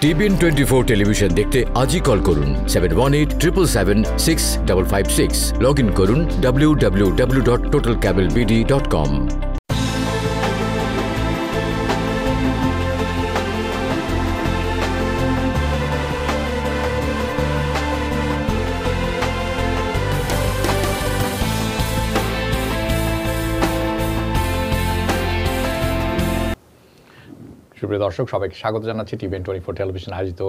TVN 24 television দেখতে আজই call করুন 7187776556 লগ ইন করুন www.totalcablebd.com। সুপ্রিয় দর্শক, সবাইকে স্বাগত জানাচ্ছি টিভিএন 24 টেলিভিশন আয়োজিত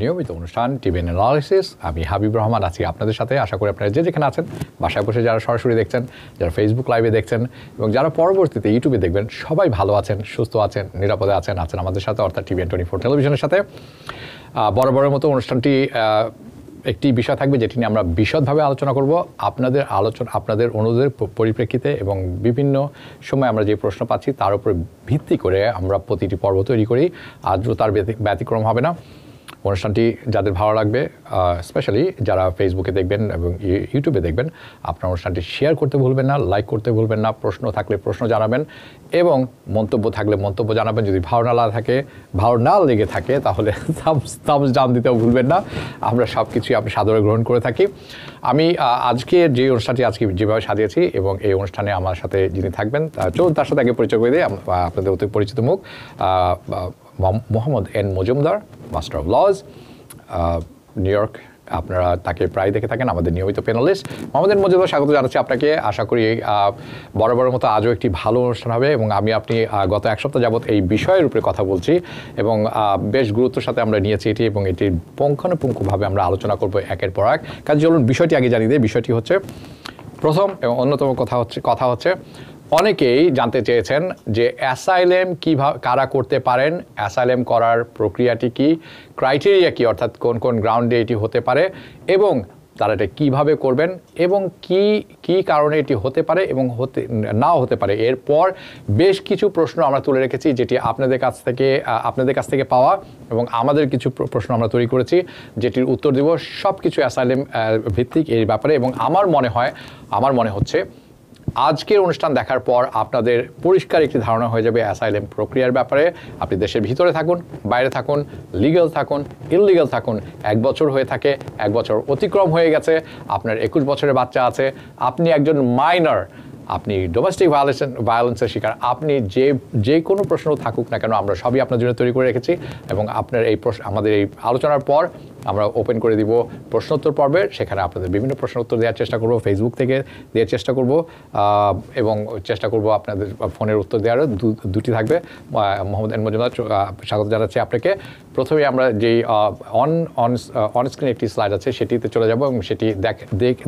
নিয়মিত অনুষ্ঠান টিভিএন অ্যানালিসিস। আমি হাবিব রহমান আছি আপনাদের সাথে। আশা করি আপনারা যেখানে আছেন, বাসায় বসে যারা সরাসরি দেখছেন, যারা ফেসবুক লাইভে দেখছেন এবং যারা পরবর্তীতে ইউটিউবে দেখবেন, সবাই ভালো আছেন, সুস্থ আছেন, নিরাপদে আছেন আমাদের সাথে, অর্থাৎ টিভিএন 24 টেলিভিশনের সাথে। বরাবরের মতো অনুষ্ঠানটি একটি বিষয় থাকবে যেটি নিয়ে আমরা বিশদভাবে আলোচনা করব। আপনাদের অনুরোধের পরিপ্রেক্ষিতে এবং বিভিন্ন সময় আমরা যে প্রশ্ন পাচ্ছি তার উপর ভিত্তি করে আমরা প্রতিটি পর্ব তৈরি করি। আজও তার ব্যতিক্রম হবে না। অনুষ্ঠানটি যাদের ভালো লাগবে, স্পেশালি যারা ফেসবুকে দেখবেন এবং ইউটিউবে দেখবেন, আপনার অনুষ্ঠানটি শেয়ার করতে ভুলবেন না, লাইক করতে ভুলবেন না, প্রশ্ন থাকলে প্রশ্ন জানাবেন এবং মন্তব্য থাকলে মন্তব্য জানাবেন। যদি ভালো না লেগে থাকে তাহলে থামস ডাউন দিতেও ভুলবেন না। আমরা সব কিছুই আপনি সাদরে গ্রহণ করে থাকি। আমি আজকে যে অনুষ্ঠানটি আজকে যেভাবে সাজিয়েছি এবং এই অনুষ্ঠানে আমার সাথে যিনি থাকবেন, চলুন তার সাথে আগে পরিচয় করে দিই। আপনাদের অতি পরিচিত মুখ Mohammad N Majumder, master of laws, New ইয়র্ক। আপনারা তাকে প্রায় দেখে থাকেন, আমাদের নিয়মিত প্যানেলিস্ট। মোহাম্মদ এন মজুমদার, স্বাগত জানাচ্ছি আপনাকে। আশা করি বরাবরের মতো আজও একটি ভালো অনুষ্ঠান হবে এবং আপনি গত এক সপ্তাহ যাবৎ এই বিষয়ের উপরে কথা বলছি এবং বেশ গুরুত্বের সাথে আমরা নিয়েছি এটি এবং এটির পুঙ্খানুপুঙ্খভাবে আমরা আলোচনা করবো একের পর এক। কাজে চলুন বিষয়টি আগে জানিয়ে দিই। বিষয়টি হচ্ছে, প্রথম এবং অন্যতম কথা হচ্ছে অনেকেই জানতে চেয়েছেন যে অ্যাসাইলেম কীভাবে কারা করতে পারেন, অ্যাসাইলেম করার প্রক্রিয়াটি কি, ক্রাইটেরিয়া কি, অর্থাৎ কোন কোন গ্রাউন্ডে এটি হতে পারে এবং তারা এটা কীভাবে করবেন এবং কি কারণে এটি হতে পারে এবং নাও হতে পারে। এরপর বেশ কিছু প্রশ্ন আমরা তুলে রেখেছি যেটি আপনাদের কাছ থেকে পাওয়া এবং আমাদের কিছু প্রশ্ন আমরা তৈরি করেছি যেটির উত্তর দেব। সব কিছু অ্যাসাইলেম ভিত্তিক এই ব্যাপারে এবং আমার মনে হচ্ছে আজকের অনুষ্ঠান দেখার পর আপনাদের পরিষ্কার একটি ধারণা হয়ে যাবে অ্যাসাইলেম প্রক্রিয়ার ব্যাপারে। আপনি দেশের ভিতরে থাকুন, বাইরে থাকুন, লিগ্যাল থাকুন, ইললিগ্যাল থাকুন, 1 বছর হয়ে থাকে, 1 বছর অতিক্রম হয়ে গেছে, আপনার 21 বছরের বাচ্চা আছে, আপনি একজন মাইনর, আপনি ডোমেস্টিক ভায়োলেন্সের শিকার, আপনি যে কোনো প্রশ্ন থাকুক না কেন, আমরা সবই আপনার জন্য তৈরি করে রেখেছি এবং আপনার আমাদের এই আলোচনার পর আমরা ওপেন করে দিব প্রশ্নোত্তর পর্বে। সেখানে আপনাদের বিভিন্ন প্রশ্ন উত্তর দেওয়ার চেষ্টা করব, ফেসবুক থেকে দেওয়ার চেষ্টা করব এবং চেষ্টা করব আপনাদের ফোনের উত্তর দেওয়ারও দুটি থাকবে। মোহাম্মদ এন মজুমদার, স্বাগত জানাচ্ছি আপনাকে। প্রথমে আমরা যেই অন স্ক্রিন একটি স্লাইড আছে সেটিতে চলে যাব এবং সেটি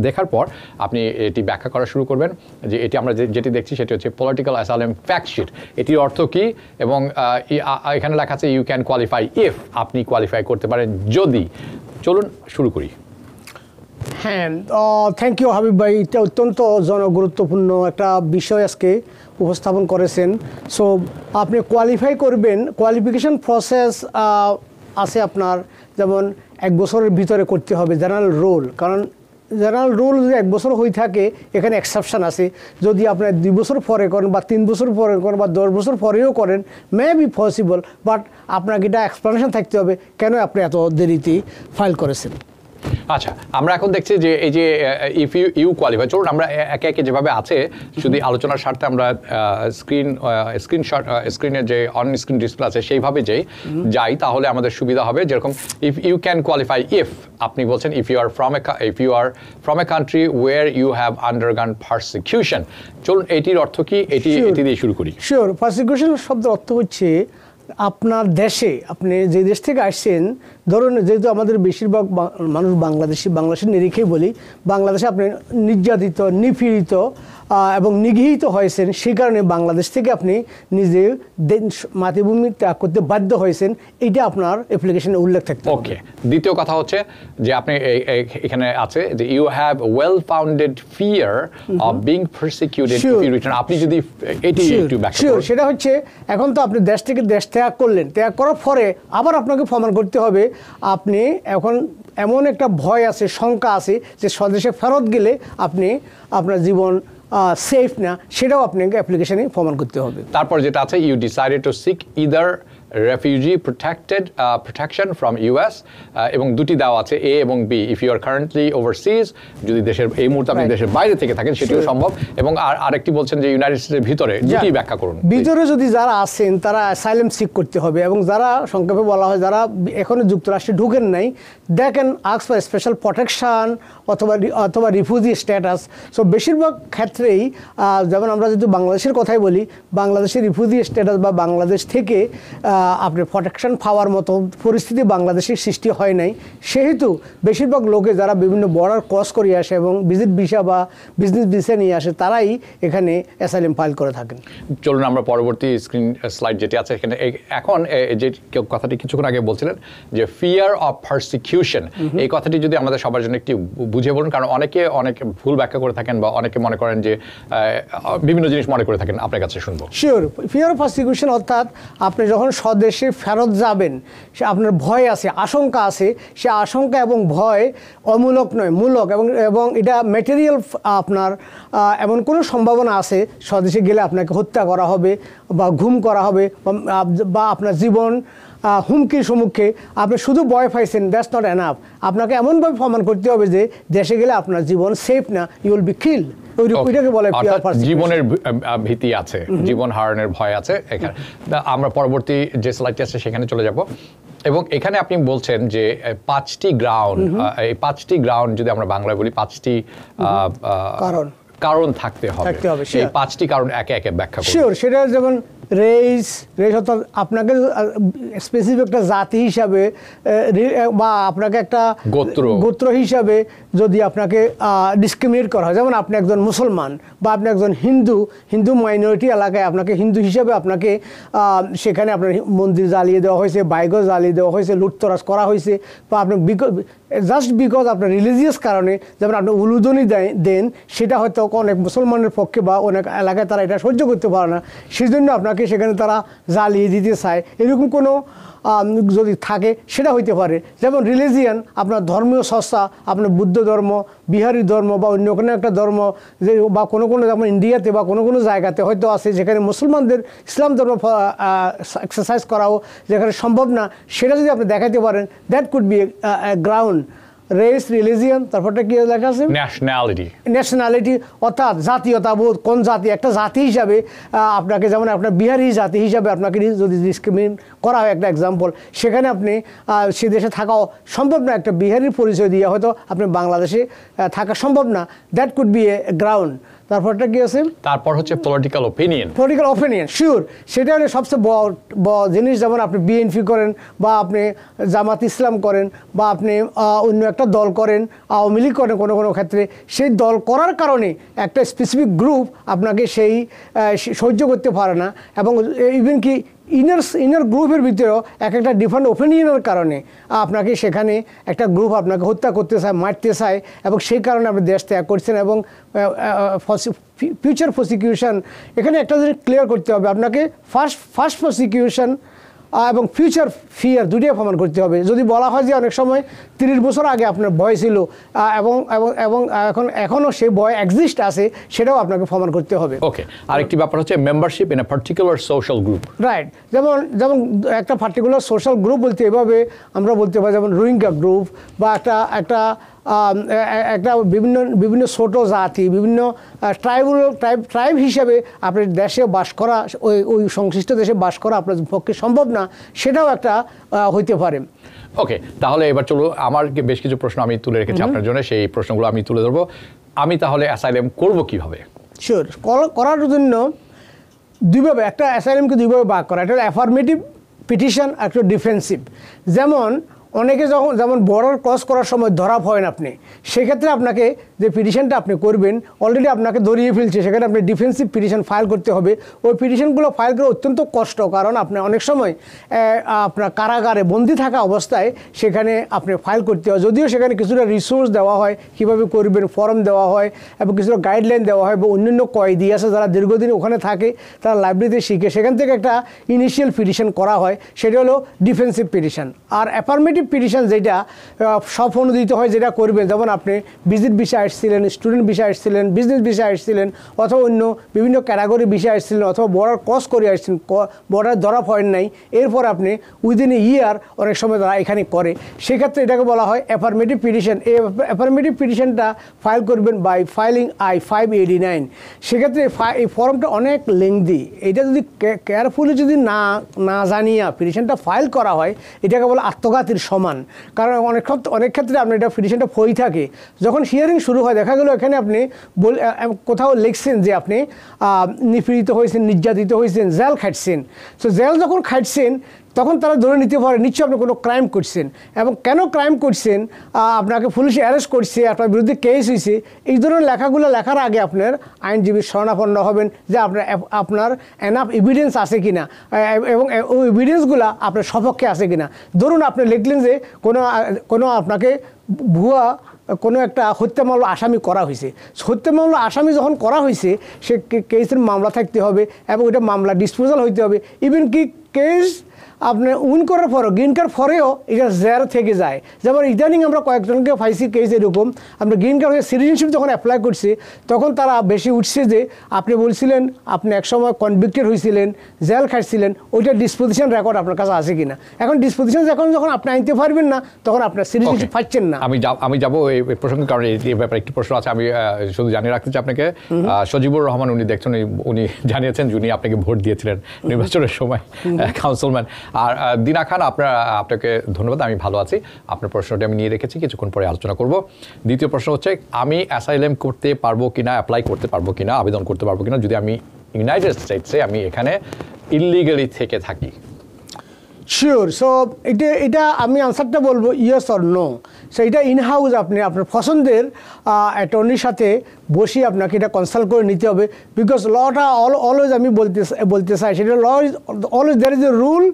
দেখার পর আপনি এটি ব্যাখ্যা করা শুরু করবেন যে এটি আমরা যেটি দেখছি সেটি হচ্ছে পলিটিক্যাল অ্যাসাইলেম ফ্যাক্ট শিট। এটির অর্থ কী এবং এখানে লেখা আছে ইউ ক্যান কোয়ালিফাই ইফ, আপনি কোয়ালিফাই করতে পারেন যদি। চলুন শুরু করি। হ্যাঁ, থ্যাংক ইউ হাবিব ভাই। এটা অত্যন্ত জনগুরুত্বপূর্ণ একটা বিষয় আজকে উপস্থাপন করেছেন। সো আপনি কোয়ালিফাই করবেন, কোয়ালিফিকেশন প্রসেস আছে আপনার, যেমন 1 বছরের ভিতরে করতে হবে জেনারেল রোল। কারণ জেনারেল রুল যদি 1 বছর হয়ে থাকে, এখানে এক্সেপশন আছে। যদি আপনার 2 বছর পরে করেন বা 3 বছর পরে করেন বা 10 বছর পরেও করেন, মে বি পসিবল, বাট আপনাকে এটা এক্সপ্লেনেশন থাকতে হবে কেন আপনি এত দেরিতে ফাইল করেছেন। আচ্ছা, আমরা এখন দেখছি যে এই যে ইফ ইউ কোয়ালিফাই, চলুন আমরা একে একে যেভাবে আছে যদি আলোচনার স্বার্থে আমরা স্ক্রিনের যে অন স্ক্রিন ডিসপ্লে আছে সেইভাবে যাই তাহলে আমাদের সুবিধা হবে। যেরকম if you can qualify if, আপনি বলছেন if you are from a country where you have undergone persecution. চলুন এটির অর্থ কি, এটি দিয়ে শুরু করি। শিওর। পারসিকিউশন শব্দের অর্থ হচ্ছে আপনার দেশে, আপনি যে দেশ থেকে আসছেন, ধরুন যেহেতু আমাদের বেশিরভাগ মানুষ বাংলাদেশের নিরিখেই বলি, বাংলাদেশে আপনি নির্যাতিত, নিপীড়িত এবং নিগৃহীত হয়েছেন, সেই কারণে বাংলাদেশ থেকে আপনি নিজে মাতৃভূমি ত্যাগ করতে বাধ্য হয়েছেন, এইটা আপনার অ্যাপ্লিকেশনে উল্লেখ থাকতে হবে। ওকে। দ্বিতীয় কথা হচ্ছে যে আপনি এখানে আছে যে you have well founded fear of being persecuted if you return. আপনি যদি এটি একটু ব্যাখ্যা করেন। সেটা হচ্ছে, এখন তো আপনি দেশ থেকে দেশ ত্যাগ করলেন, ত্যাগ করার পরে আবার আপনাকে প্রমাণ করতে হবে আপনি এখন এমন একটা ভয় আছে, শঙ্কা আছে যে স্বদেশে ফেরত গেলে আপনি আপনার জীবন সেফ না, সেটাও আপনাকে অ্যাপ্লিকেশনে প্রমাণ করতে হবে। তারপর যেটা আছে, you decided to seek either refugee protection from US, এবং দুটি দেওয়া আছে এ এবং B. If you are currently overseas, যদি দেশের এই মুহূর্তে আপনি দেশের বাইরে থেকে থাকেন সেটিও সম্ভব, এবং আরেকটি বলছেন যে ইউনাইটেড স্টেটের ভিতরে, দুটি ব্যাখ্যা করুন। ভিতরে যদি যারা আছেন তারা অ্যাসাইলাম সিক করতে হবে, এবং যারা সংক্ষেপে বলা হয় যারা এখনো যুক্তরাষ্ট্রে ঢুকেন নাই, they can ask for special protection অথবা রিফিউজি স্ট্যাটাস। সো বেশিরভাগ ক্ষেত্রেই যেমন আমরা যদি বাংলাদেশের কথাই বলি, বাংলাদেশের রিফিউজি স্ট্যাটাস বা বাংলাদেশ থেকে আপনি প্রোটেকশন পাওয়ার মতো পরিস্থিতি বাংলাদেশের সৃষ্টি হয় নাই, সেহেতু বেশিরভাগ লোকে যারা বিভিন্ন বর্ডার ক্রস করে আসে এবং ভিজিট ভিসা বা বিজনেস ভিসা নিয়ে আসে, তারাই এখানে অ্যাসাইলাম ফাইল করে থাকেন। চলুন আমরা পরবর্তী স্ক্রিন স্লাইড যেটি আছে এখানে, এখন যে কথাটি কিছুক্ষণ আগে বলছিলেন যে ফিয়ার অফ পারসিকিউশন, এই কথাটি যদি আমাদের সবার জন্য একটু বুঝিয়ে বলুন, কারণ অনেকে অনেক ভুল ব্যাখ্যা করে থাকেন বা অনেকে মনে করেন যে বিভিন্ন জিনিস মনে করে থাকেন, আপনার কাছে শুনবো। শিওর, ফিয়ার অফ পারসিকিউশন অর্থাৎ আপনি যখন স্বদেশে ফেরত যাবেন, সে আপনার ভয় আছে, আশঙ্কা আছে, সে আশঙ্কা এবং ভয় অমূলক নয়, মূলক, এবং এটা ম্যাটেরিয়াল। আপনার এমন কোনো সম্ভাবনা আছে স্বদেশে গেলে আপনাকে হত্যা করা হবে বা গুম করা হবে বা আপনার জীবন হুমকির সম্মুখে, আপনি শুধু ভয় পাইছেন, দ্যাটস নট এনাফ। আপনাকে এমনভাবে প্রমাণ করতে হবে যে দেশে গেলে আপনার জীবন সেফ না, ইউ উইল বি কিল্ড। ওইটাকে বলে জীবনের ভীতি আছে, জীবন হারানোর ভয় আছে। এখানে আমরা পরবর্তী যে স্লাইডটি আছে সেখানে চলে যাব, এবং এখানে আপনি বলছেন যে 5টি গ্রাউন্ড, এই 5টি গ্রাউন্ড যদি আমরা বাংলায় বলি 5টি কারণ থাকতে হবে। এই 5টি কারণ একে একে ব্যাখ্যা করুন। শিওর, সেটা যেমন রেস অর্থাৎ আপনাকে স্পেসিফিক একটা জাতি হিসাবে বা আপনাকে একটা গোত্র হিসাবে যদি আপনাকে ডিসক্রিমিনেট করা হয়, যেমন আপনি একজন মুসলমান বা আপনি একজন হিন্দু মাইনরিটি এলাকায়, আপনাকে হিন্দু হিসাবে আপনাকে সেখানে আপনার মন্দির জ্বালিয়ে দেওয়া হয়েছে, বাইকও জ্বালিয়ে দেওয়া হয়েছে, লুটতরাজ করা হয়েছে, বা আপনি জাস্ট বিকজ আপনার রিলিজিয়াস কারণে যেমন আপনি উলুদনি দেন, সেটা হয়তো অনেক মুসলমানের পক্ষে বা অনেক এলাকায় তারা এটা সহ্য করতে পারে না, সেই জন্য আপনাকে সেখানে তারা জ্বালিয়ে দিতে চায়, এরকম কোনো যদি থাকে সেটা হইতে পারে। যেমন রিলিজিয়ান, আপনার ধর্মীয় সংস্থা, আপনার বুদ্ধ ধর্ম, বিহারি ধর্ম বা অন্য কোনো একটা ধর্ম, যে বা কোনো যেমন ইন্ডিয়াতে বা কোনো জায়গাতে হয়তো আছে যেখানে মুসলমানদের ইসলাম ধর্ম এক্সারসাইজ করাও যেখানে সম্ভব না, সেটা যদি আপনি দেখাতে পারেন, that could be ground. Race, religion, তারপরটা কি লেখা আছে? ন্যাশনালিটি, অর্থাৎ জাতীয়তাবোধ, কোন জাতি, একটা জাতি হিসাবে আপনাকে, যেমন আপনার বিহারি জাতি হিসাবে আপনাকে যদি ডিসক্রিমিনেট করা হয়, একটা এক্সাম্পল, সেখানে আপনি সে দেশে থাকাও সম্ভব না, একটা বিহারির পরিচয় দিয়ে হয়তো আপনি বাংলাদেশে থাকা সম্ভব না, that could be a ground. তারপরটা কি আছে? তারপর হচ্ছে পলিটিক্যাল ওপিনিয়ন। শিওর, সেটা হলে সবচেয়ে বড় জিনিস। যেমন আপনি বিএনপি করেন বা আপনি জামাত ইসলাম করেন বা আপনি অন্য একটা দল করেন, আওয়ামী লীগ করেন, কোনো ক্ষেত্রে সেই দল করার কারণে একটা স্পেসিফিক গ্রুপ আপনাকে সেই সহ্য করতে পারে না, এবং ইভেন কি ইনার গ্রুপের ভিতরেও একটা ডিফারেন্ট ওপিনিয়নের কারণে আপনাকে সেখানে একটা গ্রুপ আপনাকে হত্যা করতে চায়, মারতে চায়, এবং সেই কারণে আপনি দেশ ত্যাগ করছেন। এবং ফিউচার প্রসিকিউশন, এখানে একটা জিনিস ক্লিয়ার করতে হবে আপনাকে, ফার্স্ট প্রসিকিউশন এবং ফিউচার ফিয়ার দুটোই প্রমাণ করতে হবে। যদি বলা হয় যে অনেক সময় 30 বছর আগে আপনার ভয় ছিল এবং এখনও সেই ভয় এক্সিস্ট আছে, সেটাও আপনাকে প্রমাণ করতে হবে। ওকে, আরেকটি ব্যাপার হচ্ছে membership in a particular social group. Right, যেমন একটা পার্টিকুলার সোশ্যাল গ্রুপ বলতে এভাবে আমরা বলতে পারি, যেমন রোহিঙ্গা গ্রুপ বা একটা বিভিন্ন ছোট জাতি, বিভিন্ন ট্রাইব হিসাবে আপনার দেশে বাস করা, ওই সংশ্লিষ্ট দেশে বাস করা আপনার পক্ষে সম্ভব না, সেটাও একটা হইতে পারে। ওকে, তাহলে এবার চলো, আমার বেশ কিছু প্রশ্ন আমি তুলে রেখেছি আপনার জন্য, সেই প্রশ্নগুলো আমি তুলে ধরবো। আমি তাহলে অ্যাসাইলাম করব কিভাবে? শিওর, করার জন্য দুইভাবে, একটা অ্যাসাইলামকে দুইভাবে ভাগ করা, একটা অ্যাফার্মেটিভ পিটিশন, একটা ডিফেন্সিভ। অনেকে যেমন বর্ডার ক্রস করার সময় ধরা পড়েন আপনি, সেক্ষেত্রে আপনাকে যে পিটিশনটা আপনি করবেন, অলরেডি আপনাকে ধরিয়ে ফেলছে, সেখানে আপনি ডিফেন্সিভ পিটিশন ফাইল করতে হবে। ওই পিটিশনগুলো ফাইল করা অত্যন্ত কষ্ট, কারণ আপনি অনেক সময় আপনার কারাগারে বন্দি থাকা অবস্থায় সেখানে আপনি ফাইল করতে হয়, যদিও সেখানে কিছুটা রিসোর্স দেওয়া হয়, কীভাবে করবেন ফর্ম দেওয়া হয়, এবং কিছুটা গাইডলাইন দেওয়া হয়, বা অন্যান্য কয়েদি আছে যারা দীর্ঘদিন ওখানে থাকে, তারা লাইব্রেরিতে শিখে, সেখান থেকে একটা ইনিশিয়াল পিটিশন করা হয়, সেটা হলো ডিফেন্সিভ পিটিশন। আর অ্যাফার্মেটিভ পিটিশন যেটা সব অনুদিত হয়, যেটা করবেন, যেমন আপনি ভিজিট ভিসা আসছিলেন, স্টুডেন্ট ভিসা আসছিলেন, বিজনেস ভিসা আসছিলেন, অথবা অন্য বিভিন্ন ক্যাটাগরি ভিসা আসছিলেন, অথবা বর্ডার ক্রস করে আসছেন, বর্ডার ধরা পয়েন্ট নাই, এরপর আপনি উইদিন এ ইয়ার অনেক সময় তারা এখানে করে, সেক্ষেত্রে এটাকে বলা হয় অ্যাফার্মেটিভ পিটিশন। এই অ্যাফার্মেটিভ পিটিশনটা ফাইল করবেন বাই ফাইলিং I-589। সেক্ষেত্রে এই ফর্মটা অনেক লেংদি, এটা যদি কেয়ারফুলি যদি না জানিয়ে পিটিশনটা ফাইল করা হয়, এটাকে বলে আত্মঘাতীর সমান। কারণ অনেক ক্ষেত্রে আপনার এটা পিটিশনটা হয়ে থাকে, যখন হিয়ারিং শুরু হয় দেখা গেল এখানে আপনি কোথাও লিখছেন যে আপনি নিপীড়িত হয়েছেন, নির্যাতিত হয়েছেন, জেল খাটছেন। সো জেল যখন খাটছেন তখন তারা ধরে নিতে পারে নিশ্চয়ই আপনি কোনো ক্রাইম করছেন, এবং কেন ক্রাইম করছেন, আপনাকে পুলিশে অ্যারেস্ট করছে, আপনার বিরুদ্ধে কেস হয়েছে, এই ধরনের লেখাগুলো লেখার আগে আপনার আইনজীবীর শরণাপন্ন হবেন যে আপনার এনাফ এভিডেন্স আছে কিনা, এবং ওই এভিডেন্সগুলো আপনার সপক্ষে আছে কিনা। ধরুন আপনি লিখলেন যে কোনো আপনাকে ভুয়া কোনো একটা হত্যা মামলা আসামি করা হয়েছে, হত্যা মামলা আসামি যখন করা হয়েছে সে কেসের মামলা থাকতে হবে, এবং এটা মামলা ডিসপোজাল হইতে হবে। ইভেন কি কেস আপনি উইন করার পরও, গ্রিন কার্ড পরেও এটা জের থেকে যায়। যেমন ইদানিং আমরা কয়েকজনকে পাইছি কেস এরকম, আমরা গ্রিন কার্ড হয়ে সিটিজেনশিপ যখন অ্যাপ্লাই করছি তখন তারা বেশি উঠছে যে আপনি বলছিলেন আপনি একসময় কনভিক্টেড হয়েছিলেন, জেল খাটছিলেন, ওইটা ডিসপোজিশন রেকর্ড আপনার কাছে আছে কিনা। এখন ডিসপোজিশন যখন আপনি আনতে পারবেন না তখন আপনার সিটিজেনশিপ পাচ্ছেন না। আমি যাবো এই প্রসঙ্গে, কারণ এই ব্যাপারে একটি প্রশ্ন আছে, আমি শুধু জানিয়ে রাখতে চাই আপনাকে। সজিবুর রহমান উনি দেখছেন, উনি জানিয়েছেন যে উনি আপনাকে ভোট দিয়েছিলেন নির্বাচনের সময় কাউন্সিলম্যান। আর দিনা খান, আপনাকে ধন্যবাদ, আমি ভালো আছি। আপনার প্রশ্নটি আমি নিয়ে রেখেছি, কিছুক্ষণ পরে আলোচনা করব। দ্বিতীয় প্রশ্ন হচ্ছে, আমি অ্যাসাইলাম করতে পারবো কিনা, অ্যাপ্লাই করতে পারবো কিনা, আবেদন করতে পারবো কিনা যদি আমি ইউনাইটেড স্টেটসে আমি এখানে ইললিগালি থেকে থাকি। শিওর। সো এটা আমি আনসারটা বলবো ইয়েস অর নো। সো এটা ইনহাউস আপনার পছন্দের অ্যাটর্নির সাথে বসিয়ে আপনাকে এটা কনসাল্ট করে নিতে হবে, বিকজ লটা অলওয়েজ আমি বলতে চাই সেটা law is always there is a rule,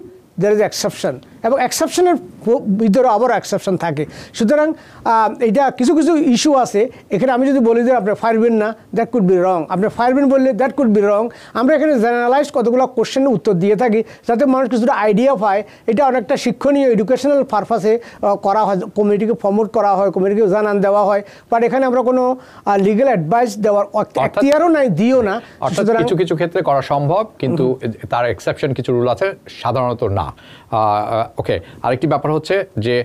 there is exception, এবং এক্সেপশনের ভিতরে আবার এক্সেপশন থাকে। সুতরাং এটা কিছু ইস্যু আছে এখানে। আমি যদি বলি যে আপনি ফায়ারবেন না, দ্যাট কুড বি রং। আপনি ফায়ারবেন বললে দ্যাট কুড বি রং। আমরা এখানে জেনারেলাইজ কতগুলো কোশ্চেনের উত্তর দিয়ে থাকি যাতে মানুষ কিছুটা আইডিয়া পায়। এটা অনেকটা শিক্ষণীয় এডুকেশনাল পারপাসে করা হয়, কমিউনিটিকে প্রমোট করা হয়, কমিউনিটিকে জানান দেওয়া হয়, বাট এখানে আমরা কোনো লিগ্যাল অ্যাডভাইস দেওয়ার এখতিয়ারও নাই, দিও না। সুতরাং কিছু ক্ষেত্রে করা সম্ভব, কিন্তু তার এক্সেপশন কিছু রুল আছে, সাধারণত না। ওকে, আরেকটি ব্যাপার হচ্ছে যে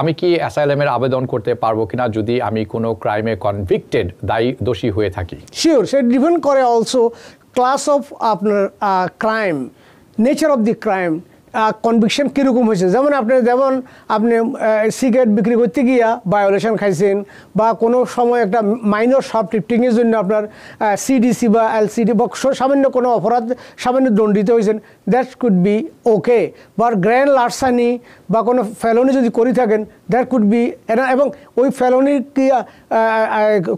আমি কি অ্যাসাইলামের আবেদন করতে পারবো কিনা যদি আমি কোনো ক্রাইমে কনভিক্টেড, দোষী হয়ে থাকি? শিওর, সে ডিপেন্ড করে অলসো ক্লাস অফ আপনার crime, nature of the crime, conviction কীরকম হয়েছে। যেমন আপনি সিগারেট বিক্রি করতে গিয়া ভায়োলেশন খাইছেন, বা কোনো সময় একটা মাইনর শপ টিফটিংয়ের জন্য আপনার সিডিসি বা এলসিডি বা সামান্য কোনো অপরাধ সামান্য দণ্ডিত হয়েছেন, দ্যাট কুড বি ওকে। বা গ্র্যান্ড লার্সানি বা কোনো ফেলনি যদি করে থাকেন, দ্যাট কুড বি, এবং ওই ফেলনি কি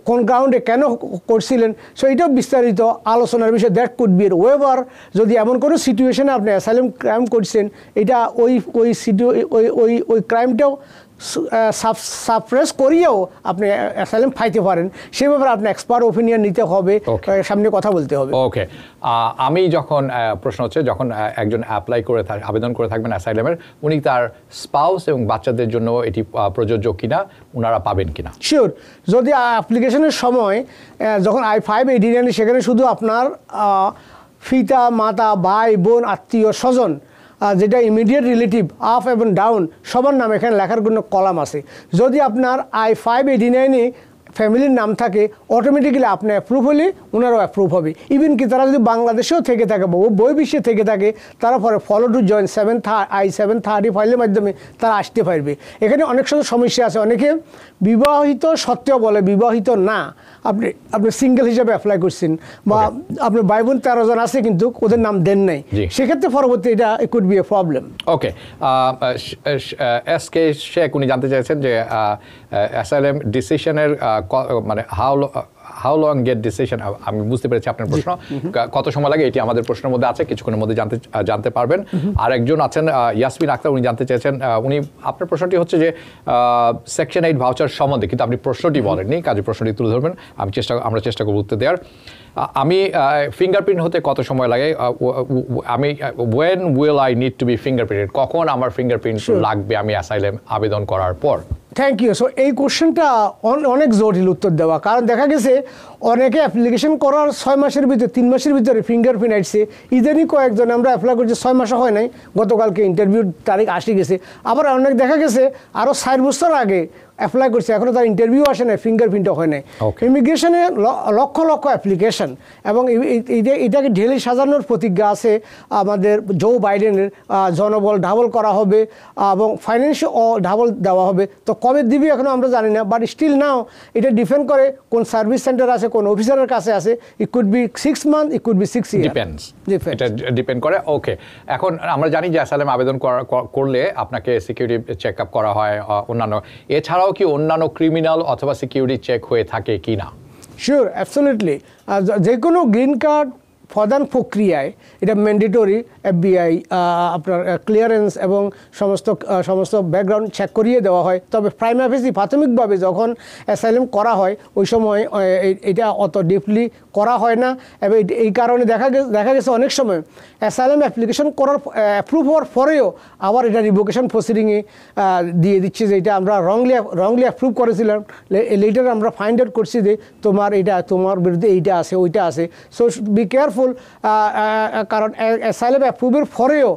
কোন গ্রাউন্ডে কেন করছিলেন, সো এটাও বিস্তারিত আলোচনার বিষয়। That could be waiver. যদি এমন কোনো সিচুয়েশনে আপনি অ্যাসাইলাম ক্রাইম করছেন, এটা ওই ক্রাইমটাও সাপ্রেস করিয়েও আপনি অ্যাসাইলাম পাইতে পারেন। সে ব্যাপারে আপনি এক্সপার্ট ওপিনিয়ন নিতে হবে, সামনে কথা বলতে হবে। ওকে, আমি যখন প্রশ্ন হচ্ছে, যখন একজন আবেদন করে থাকবেন অ্যাসাইলামের, উনি তার স্পাউস এবং বাচ্চাদের জন্য এটি প্রযোজ্য কিনা, ওনারা পাবেন কিনা? শিওর। যদি অ্যাপ্লিকেশনের সময় যখন I-589 সেখানে শুধু আপনার পিতা মাতা, ভাই বোন, আত্মীয় স্বজন, যেটা ইমিডিয়েট রিলেটিভ, আপ এবং ডাউন সবার নাম এখানে লেখার কোনো কলাম আছে। যদি আপনার I-589 ফ্যামিলির নাম থাকে, অটোমেটিক্যালি আপনি অ্যাপ্রুভ হলে ওনারাও অ্যাপ্রুভ হবে। ইভেন কি তারা যদি বাংলাদেশেও থেকে থাকে, বহির্বিশ্বে থেকে থাকে, তারা পরে ফলো টু জয়েন I-730 ফাইলের মাধ্যমে তারা আসতে পারবে। এখানে অনেক সমস্যা আছে। অনেকে বিবাহিত সত্ত্বেও বলে বিবাহিত না, আপনি সিঙ্গেল হিসাবে অ্যাপ্লাই করছেন, বা আপনার ভাই বোন 13 জন আছে কিন্তু ওদের নাম দেন নাই, সেক্ষেত্রে পরবর্তী এটা could be A problem. Okay, SK Sheikh উনি জানতে চাইছেন যে অ্যাসাইলাম ডিসিশনের মানে হাউ লং গেট ডিসিশন। আমি বুঝতে পেরেছি আপনার প্রশ্ন, কত সময় লাগে, এটি আমাদের প্রশ্নের মধ্যে আছে, কিছুক্ষণের মধ্যে জানতে পারবেন। আর একজন আছেন ইয়াসমিন আক্তার, উনি জানতে চাইছেন, আপনার প্রশ্নটি হচ্ছে যে সেকশন 8 ভাউচার সম্বন্ধে, কিন্তু আপনি প্রশ্নটি বলেননি, কাজে প্রশ্নটি তুলে ধরবেন, আমরা চেষ্টা করব উত্তর দেওয়ার। আমি ফিঙ্গারপ্রিন্ট হতে কত সময় লাগে, আমি when will I need to be fingerprinted, কখন আমার ফিঙ্গারপ্রিন্ট লাগবে আমি অ্যাসাইলাম আবেদন করার পর? Thank you. সো এই কোশ্চেনটা অনেক জটিল উত্তর দেওয়া, কারণ দেখা গেছে অনেকে অ্যাপ্লিকেশন করার 6 মাসের ভিতরে 3 মাসের ভিতরে ফিঙ্গারপ্রিন্ট আসছে। ইদানি কয়েকজন আমরা অ্যাপ্লাই করছি 6 মাসে হয় নাই, গতকালকে ইন্টারভিউর তারিখ আসে গেছে। আবার অনেক দেখা গেছে আরও 4 বছর আগে অ্যাপ্লাই করছে, এখনও তার ইন্টারভিউ আসে না, ফিঙ্গারপ্রিন্টও হয় নাই। ইমিগ্রেশনে লক্ষ লক্ষ অ্যাপ্লিকেশন, এবং এটাকে ঢেলে সাজানোর প্রতিজ্ঞা আছে আমাদের জো বাইডেনের। জনবল ডাবল করা হবে এবং ফাইন্যান্সিয়াল ডাবল দেওয়া হবে। তো কবে দিবি এখনও আমরা জানি না, বাট স্টিল নাও এটা ডিপেন্ড করে কোন সার্ভিস সেন্টার আছে, কোন অফিসারের কাছে আছে। It could be 6 month, it could be 6 ইয়ার, এটা ডিপেন্ড করে। ওকে, এখন আমরা জানি যে অ্যাসাইলাম আবেদন করলে আপনাকে সিকিউরিটি চেক আপ করা হয়, অন্যান্য এছাড়াও কি অন্যান্য ক্রিমিনাল অথবা সিকিউরিটি চেক হয়ে থাকে কি না? Sure, absolutely. যে কোনো গ্রিন কার্ড প্রদান প্রক্রিয়ায় এটা ম্যান্ডেটরি FBI আপনার ক্লিয়ারেন্স এবং সমস্ত ব্যাকগ্রাউন্ড চেক করিয়ে দেওয়া হয়। তবে প্রাইমারি ফেসি প্রাথমিকভাবে যখন অ্যাসাইলাম করা হয় ওই সময় এটা অত ডিপলি করা হয় না, এবং এই কারণে দেখা গেছে অনেক সময় অ্যাসাইলাম অ্যাপ্লিকেশন করার অ্যাপ্রুভ হওয়ার পরেও আবার এটা রিভোকেশন প্রসিডিংয়ে দিয়ে দিচ্ছে যে এটা আমরা রংলি অ্যাপ্রুভ করেছিলাম, লেটার আমরা ফাইন্ড আউট করছি যে তোমার বিরুদ্ধে এইটা আছে ওইটা আছে। সো বি কেয়ারফুল, কারণ অ্যাসাইলাম অ্যাপ্রুভের পরেও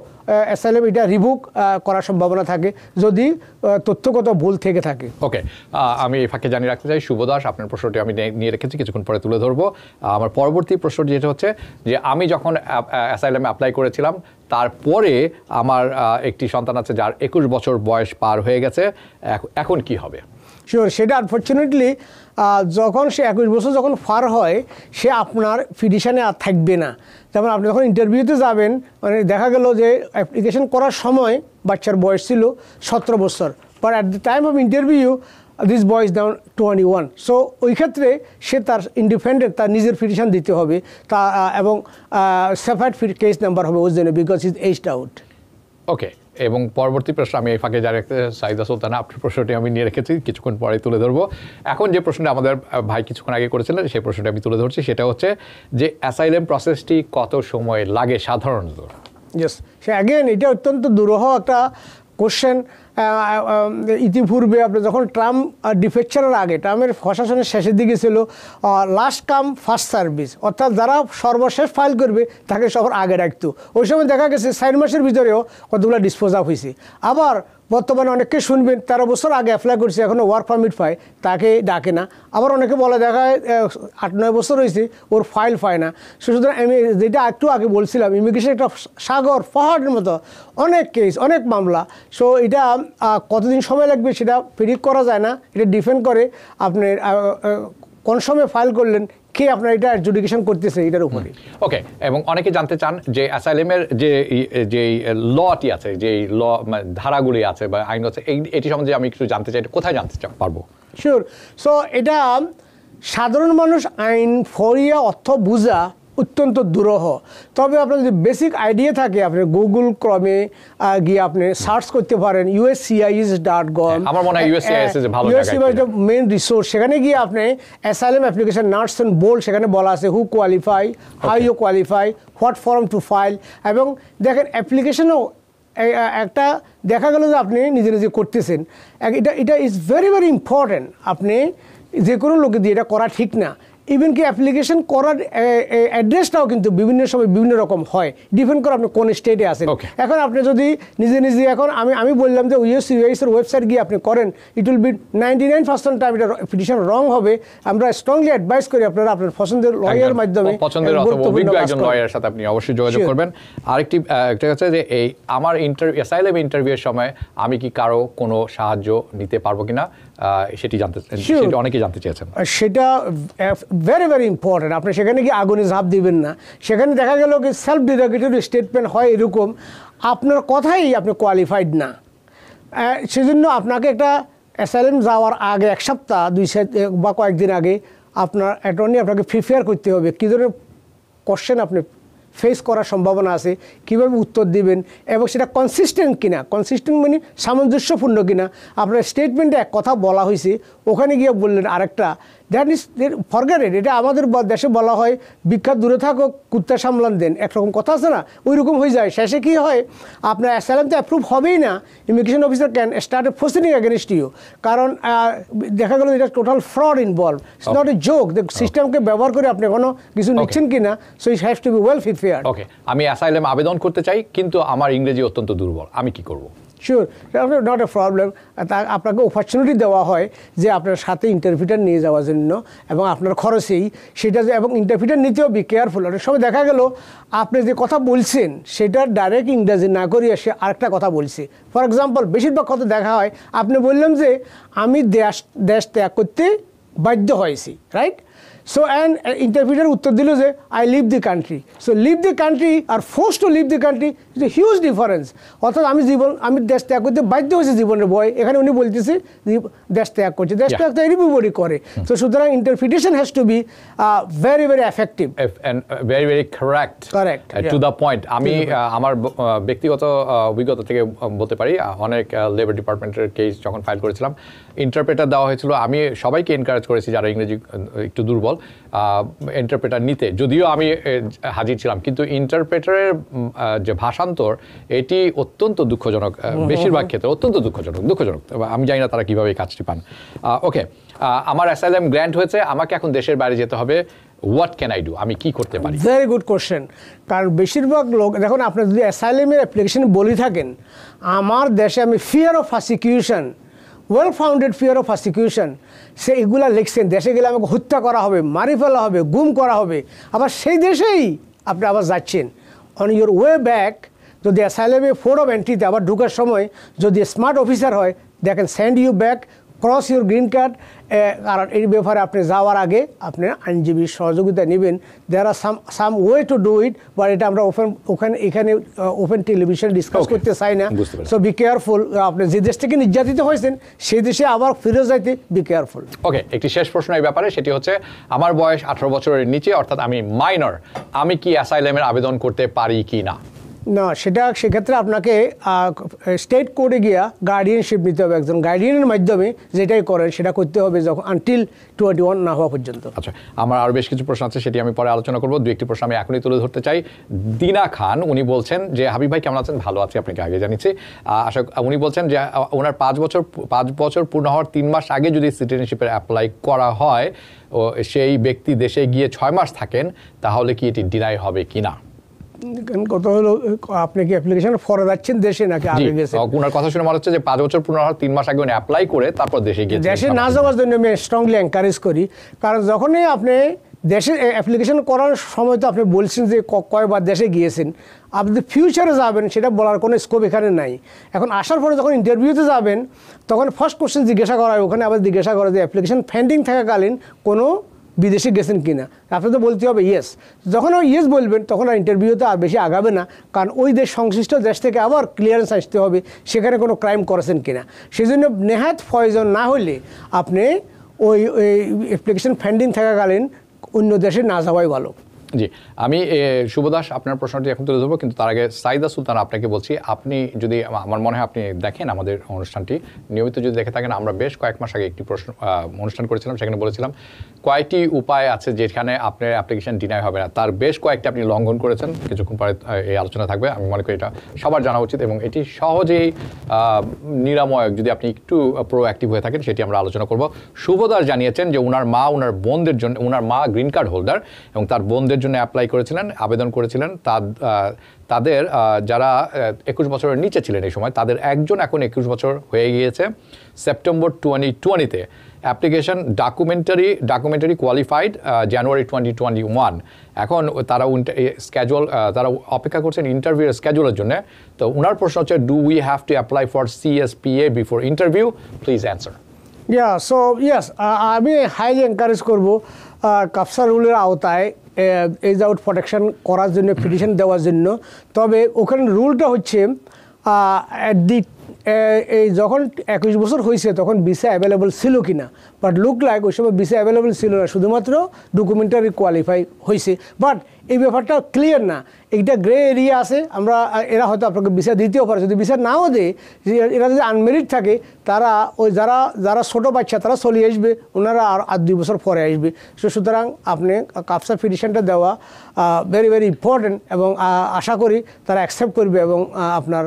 অ্যাসাইলাম এটা রিভোক করার সম্ভাবনা থাকে যদি তথ্যগত ভুল থেকে থাকে। ওকে, আমি এই ফাঁকে জানিয়ে রাখতে চাই, শুভ দাস, আপনার প্রশ্নটি আমি নিয়ে রেখেছি, কিছুক্ষণ পরে তুলে ধরবো। আমার পরবর্তী প্রশ্নটি যেটা হচ্ছে যে আমি যখন অ্যাসাইলামে অ্যাপ্লাই করেছিলাম তারপরে আমার একটি সন্তান আছে যার 21 বছর বয়স পার হয়ে গেছে, এখন কি হবে? শিওর, সেটা আনফর্চুনেটলি যখন সে 21 বছর যখন পার হয় সে আপনার পিটিশনে আর থাকবে না। যেমন আপনি যখন ইন্টারভিউতে যাবেন, মানে দেখা গেল যে অ্যাপ্লিকেশন করার সময় বাচ্চার বয়স ছিল 17 বছর, but at the time of interview this boys down 21। So ওই ক্ষেত্রে সে তার ইন্ডিপেন্ডেন্ট তার নিজের পিটিশন দিতে হবে তা, এবং সেপারেট কেস নাম্বার হবে ওই জন্য, বিকজ ইজ এজড আউট। ওকে, এবং পরবর্তী প্রশ্ন আমি এই ফাঁকে জানিয়ে রাখতে সাইদা সুলতানা, আপনার প্রশ্নটি আমি নিয়ে রেখেছি, কিছুক্ষণ পরে তুলে ধরবো। এখন যে প্রশ্নটা আমাদের ভাই কিছুক্ষণ আগে করেছিলেন সেই প্রশ্নটা আমি তুলে ধরছি, সেটা হচ্ছে যে অ্যাসাইলাম প্রসেসটি কত সময় লাগে সাধারণত? ইয়েস, সে অ্যাগেন এটা অত্যন্ত দুরূহ একটা কোশ্চেন। ইতিপূর্বে আপনি যখন ট্রাম্প ডিফেকচারের আগে, ট্রাম্পের প্রশাসনের শেষের দিকে ছিল লাস্ট কাম ফার্স্ট সার্ভিস, অর্থাৎ যারা সর্বশেষ ফাইল করবে তাকে সবার আগে রাখতো। ওই সময় দেখা গেছে 4 মাসের ভিতরেও কতগুলো ডিসপোজ আপ হয়েছে। আবার বর্তমানে অনেককে শুনবেন 13 বছর আগে অ্যাপ্লাই করছে, এখনও ওয়ার্ক পারমিট পায়, তাকে ডাকে না। আবার অনেকে বলে দেখা হয় 8-9 বছর হয়েছে ওর ফাইল পায় না। সুতরাং আমি যেটা একটু আগে বলছিলাম, ইমিগ্রেশন একটা সাগর পাহাড়ের মতো, অনেক কেস, অনেক মামলা। সো এটা কতদিন সময় লাগবে সেটা প্রেডিক্ট করা যায় না, এটা ডিপেন্ড করে আপনি কোন সময় ফাইল করলেন, কে আপনার এটা অ্যাডজুডিকেশন করতেছে এটার উপরে। ওকে, এবং অনেকে জানতে চান যে অ্যাসাইলামের যে লটি আছে, যে ল ধারাগুলি আছে বা আইন আছে, এটি সম্বন্ধে আমি একটু জানতে চাই, কোথায় জানতে পারবো? শিওর। সো এটা সাধারণ মানুষ আইন ফরিয়া অর্থ বুঝা অত্যন্ত দুরূহ। তবে আপনার যদি বেসিক আইডিয়া থাকে, আপনি গুগল ক্রমে গিয়ে আপনি সার্চ করতে পারেন uscis.gov। আমার মনে হয় USCIS ভালো জায়গা, মেইন রিসোর্স। সেখানে গিয়ে আপনি asylum application nuts and bolt সেখানে বলা আছে, who qualify, how you qualify, what form to file. এবং দেখেন অ্যাপ্লিকেশনও একটা দেখা গেল যে আপনি নিজে নিজে করতেছেন, এটা ইজ ভেরি ভেরি ইম্পর্ট্যান্ট। আপনি যে কোনো লোকে দিয়ে এটা করা ঠিক না। ইভেন কি অ্যাপ্লিকেশন করার অ্যাড্রেসটাও কিন্তু বিভিন্ন সময় বিভিন্ন রকম হয়, ডিপেন্ড করে আপনি কোন স্টেটে আছেন। এখন আপনি যদি নিজে এখন আমি বললাম যে USCIS-এর ওয়েবসাইট গিয়ে আপনি করেন, ইট উইল বি 99% টাইম এটা পিটিশন রং হবে। আমরা স্ট্রংলি অ্যাডভাইস করি আপনারা আপনার পছন্দের লয়ারের মাধ্যমে, পছন্দের অথবা অভিজ্ঞ একজন লয়ারের সাথে আপনি অবশ্যই যোগাযোগ করবেন। আরেকটি একটা হচ্ছে যে এই আমার অ্যাসাইলাম ইন্টারভিউয়ের সময় আমি কি কারো কোনো সাহায্য নিতে পারবো কিনা, সেটি অনেকেই জানতে চেয়েছেন। সেটা ভেরি ভেরি ইম্পর্টেন্ট। আপনি সেখানে গিয়ে আগুনে ঝাঁপ দিবেন না। সেখানে দেখা গেল কি সেলফ ডিরেক্টেড স্টেটমেন্ট হয় এরকম, আপনার কথাই আপনি কোয়ালিফাইড না। সেজন্য আপনাকে একটা অ্যাসাইলাম যাওয়ার আগে 1 সপ্তাহ 2 বা কয়েকদিন আগে আপনার অ্যাটর্নি আপনাকে প্রিপেয়ার করতে হবে কী ধরনের কোশ্চেন আপনি ফেস করার সম্ভাবনা আছে, কীভাবে উত্তর দিবেন, এবং সেটা কনসিস্টেন্ট কিনা। কনসিস্টেন্ট মানে সামঞ্জস্যপূর্ণ কিনা। আপনার স্টেটমেন্টে এক কথা বলা হয়েছে, ওখানে গিয়ে বললেন আরেকটা, দ্যাট ইজ ফরগেট ইট। এটা আমাদের দেশে বলা হয় বিখ্যাত দূরে থাকো কুত্তা সামলান দেন, একরকম কথা আছে না, ওই রকম হয়ে যায়। শেষে কী হয়, আপনার অ্যাসাইলাম তো অ্যাপ্রুভ হবেই না, immigration officer can start a proceeding against you, কারণ দেখা গেল এটা total fraud involve, it's not a joke. সিস্টেমকে ব্যবহার করে আপনি কোনো কিছু নিচ্ছেন কিনা, so it has to be well prepared. Okay, আমি অ্যাসাইলাম আবেদন করতে চাই কিন্তু আমার ইংরেজি অত্যন্ত দুর্বল, আমি কি করব? Sure, not a problem. আপনাকে অপরচুনিটি দেওয়া হয় যে আপনার সাথে ইন্টারভিউটার নিয়ে যাওয়ার জন্য, এবং আপনার খরচেই সেটা যে, এবং ইন্টারভিউটার নিতেও বি কেয়ারফুল। অনেক সময় দেখা গেল আপনি যে কথা বলছেন সেটা ডাইরেক্ট ইংরেজি না করিয়ে সে আরেকটা কথা বলছে। ফর এক্সাম্পল, বেশিরভাগ কথা দেখা হয় আপনি বললাম যে আমি দেশ ত্যাগ করতে বাধ্য হয়েছি, রাইট? So and interpreter উত্তর দিল যে I leave the country. So leave the country or forced to leave the country is a huge difference. অর্থাৎ আমি দেশ ত্যাগ করতে বাধ্য হয়েছি জীবনের ভয়, এখানে উনি বলতেছে দেশ ত্যাগ করছে। দেশ ত্যাগ তো এভরিবডি করে। তো সুতরাং interpretation has to be very very effective and very very correct to the point. আমি আমার ব্যক্তিগত অভিজ্ঞতা থেকে বলতে পারি, অনেক লেবার ডিপার্টমেন্টের কেস যখন ফাইল করেছিলাম, ইন্টারপ্রেটার দেওয়া হয়েছিল। আমি সবাইকে এনকারেজ করেছি যারা ইংরেজি একটু দুর্বল ইন্টারপ্রেটার নিতে, যদিও আমি হাজির ছিলাম, কিন্তু ইন্টারপ্রেটারের যে ভাষান্তর এটি অত্যন্ত দুঃখজনক, বেশিরভাগ ক্ষেত্রে অত্যন্ত দুঃখজনক। আমি জানি না তারা কীভাবে এই কাজটি পান। ওকে, আমার অ্যাসাইলাম গ্র্যান্ট হয়েছে, আমাকে এখন দেশের বাইরে যেতে হবে, হোয়াট ক্যান আই ডু? আমি কি করতে পারি? Very good question. কারণ বেশিরভাগ লোক, দেখুন আপনি যদি অ্যাসাইলামের অ্যাপ্লিকেশন বলে থাকেন আমার দেশে আমি fear of prosecution, well founded fear of prosecution, সে এগুলা লিখছেন, দেশে গেলে আমাকে হত্যা করা হবে, মারি ফেলা হবে, গুম করা হবে, আবার সেই দেশেই আপনি আবার যাচ্ছেন। অন ইউর ওয়ে ব্যাক যদি অ্যাসাইলামে ফোর্ট অফ এন্ট্রিতে আবার ঢুকার সময় যদি স্মার্ট অফিসার হয়, they can send you back, cross your green card. কারণ এই ব্যাপারে আপনি যাওয়ার আগে আপনি আইনজীবীর সহযোগিতা নেবেন। There are some way to do it, but এটা আমরা এখানে ওপেন টেলিভিশন ডিসকাস করতে চাই না। সো বি কেয়ারফুল, আপনি যে দেশ থেকে নির্যাতিত হয়েছেন সেই দেশে আবার ফিরে যাইতে বি কেয়ারফুল। ওকে, একটি শেষ প্রশ্ন এই ব্যাপারে, সেটি হচ্ছে আমার বয়স 18 বছরের নিচে, অর্থাৎ আমি মাইনর, আমি কি অ্যাসাইলামের আবেদন করতে পারি কি না? না, সেক্ষেত্রে আপনাকে স্টেট কোর্টে গিয়া গার্ডিয়ানশিপ নিতে হবে, একজন গার্ডিয়ানের মাধ্যমে যেটাই করেন সেটা করতে হবে যখন আনটিল 21 না হওয়া পর্যন্ত। আচ্ছা, আমার আরও বেশ কিছু প্রশ্ন আছে, সেটি আমি পরে আলোচনা করবো। দু একটি প্রশ্ন আমি এখনই তুলে ধরতে চাই। দিনা খান, উনি বলছেন যে হাবিব ভাই কেমন আছেন? ভালো আছি, আপনাকে আগে জানিয়েছি। উনি বলছেন যে ওনার 5 বছর পূর্ণ হওয়ার 3 মাস আগে যদি সিটিজেনশিপের অ্যাপ্লাই করা হয়, ও সেই ব্যক্তি দেশে গিয়ে 6 মাস থাকেন, তাহলে কি এটি ডিনাই হবে কি না? কত হলো, আপনি কি অ্যাপ্লিকেশন ফরে যাচ্ছেন দেশে নাকি আগে গেছেন? ওনার কথা শুনে মনে হচ্ছে যে 5 বছর পূর্ণ হওয়ার 3 মাস আগে উনি অ্যাপ্লাই করে তারপর দেশে গিয়ে। দেশে না যাওয়ার জন্য আমি স্ট্রংলি এনকারেজ করি, কারণ যখনই আপনি দেশে অ্যাপ্লিকেশন করার সময় তো আপনি বলছেন যে কয়বার দেশে গিয়েছেন, আপনি ফিউচারে যাবেন সেটা বলার কোনো স্কোপ এখানে নাই। এখন আসার পরে যখন ইন্টারভিউতে যাবেন তখন ফার্স্ট কোশ্চেন জিজ্ঞাসা করা হয়, ওখানে আবার জিজ্ঞাসা করে যে অ্যাপ্লিকেশন পেন্ডিং থাকাকালীন কোনো বিদেশে গেছেন কিনা, আপনি তো বলতে হবে ইয়েস। যখন ওই ইয়েস বলবেন তখন আর ইন্টারভিউতে আর বেশি আগাবে না, কারণ ওই দেশ সংশ্লিষ্ট দেশ থেকে আবার ক্লিয়ারেন্স আসতে হবে সেখানে কোনো ক্রাইম করেছেন কিনা। সেই জন্য নেহাত প্রয়োজন না হলে আপনি ওই অ্যাপ্লিকেশন পেন্ডিং থাকাকালীন অন্য দেশে না যাওয়াই ভালো। জি, আমি শুভদাস আপনার প্রশ্নটি এখন তুলে ধরবো, কিন্তু তার আগে সাইদা সুলতান আপনাকে বলছি, আপনি যদি, আমার মনে হয় আপনি দেখেন আমাদের অনুষ্ঠানটি নিয়মিত যদি দেখে থাকেন, আমরা বেশ কয়েক মাস আগে একটি অনুষ্ঠান করেছিলাম, সেখানে বলেছিলাম কয়েকটি উপায় আছে যেখানে আপনার অ্যাপ্লিকেশন ডিনাই হবে না। তার বেশ কয়েকটি আপনি লঙ্ঘন করেছেন, কিছুক্ষণ পরে এই আলোচনা থাকবে। আমি মনে করি এটা সবার জানা উচিত এবং এটি সহজেই নিরাময় যদি আপনি একটু প্রোঅ্যাক্টিভ হয়ে থাকেন, সেটি আমরা আলোচনা করব। শুভদাস জানিয়েছেন যে ওনার বোনদের জন্য, ওনার মা গ্রিন কার্ড হোল্ডার এবং তার বোনদের জন্য অ্যাপ্লাই করেছিলেন, আবেদন করেছিলেন। তাদের যারা 21 বছরের নিচে ছিলেন এই সময়, তাদের একজন এখন 21 বছর হয়ে গিয়েছে। সেপ্টেম্বর 2020-তে অ্যাপ্লিকেশন ডকুমেন্টারি কোয়ালিফাইড জানুয়ারি 2021। এখন তারা তারা অপেক্ষা করছেন ইন্টারভিউর স্কেজুলের জন্য। তো ওনার প্রশ্ন হচ্ছে, do we have to apply for CSPA before interview? Please answer. আমি হাইলি এনকারেজ করবো কাফসা রুলের আওতায় এজ আউট প্রোটেকশন করার জন্য, পিটিশন দেওয়ার জন্য। তবে ওখানে রুলটা হচ্ছে যখন 21 বছর হয়েছে তখন ভিসা অ্যাভেলেবল ছিল কিনা, বাট লুক লাইক ওই সময় ভিসা অ্যাভেলেবল ছিল না, শুধুমাত্র ডকুমেন্টারি কোয়ালিফাই হয়েছে। বাট এই ব্যাপারটা ক্লিয়ার না, এইটা গ্রে এরিয়া আছে। আমরা এরা হয়তো আপনাকে ভিসা দিতেও পারে, যদি ভিসা নাও দেয়, এরা যদি আনমেরিড থাকে তারা ওই যারা ছোটো বাচ্চা তারা চলে আসবে, ওনারা আর 2 বছর পরে আসবে। সুতরাং আপনি কাফসা পিটিশনটা দেওয়া ভেরি ভেরি ইম্পর্টেন্ট, এবং আশা করি তারা অ্যাকসেপ্ট করবে এবং আপনার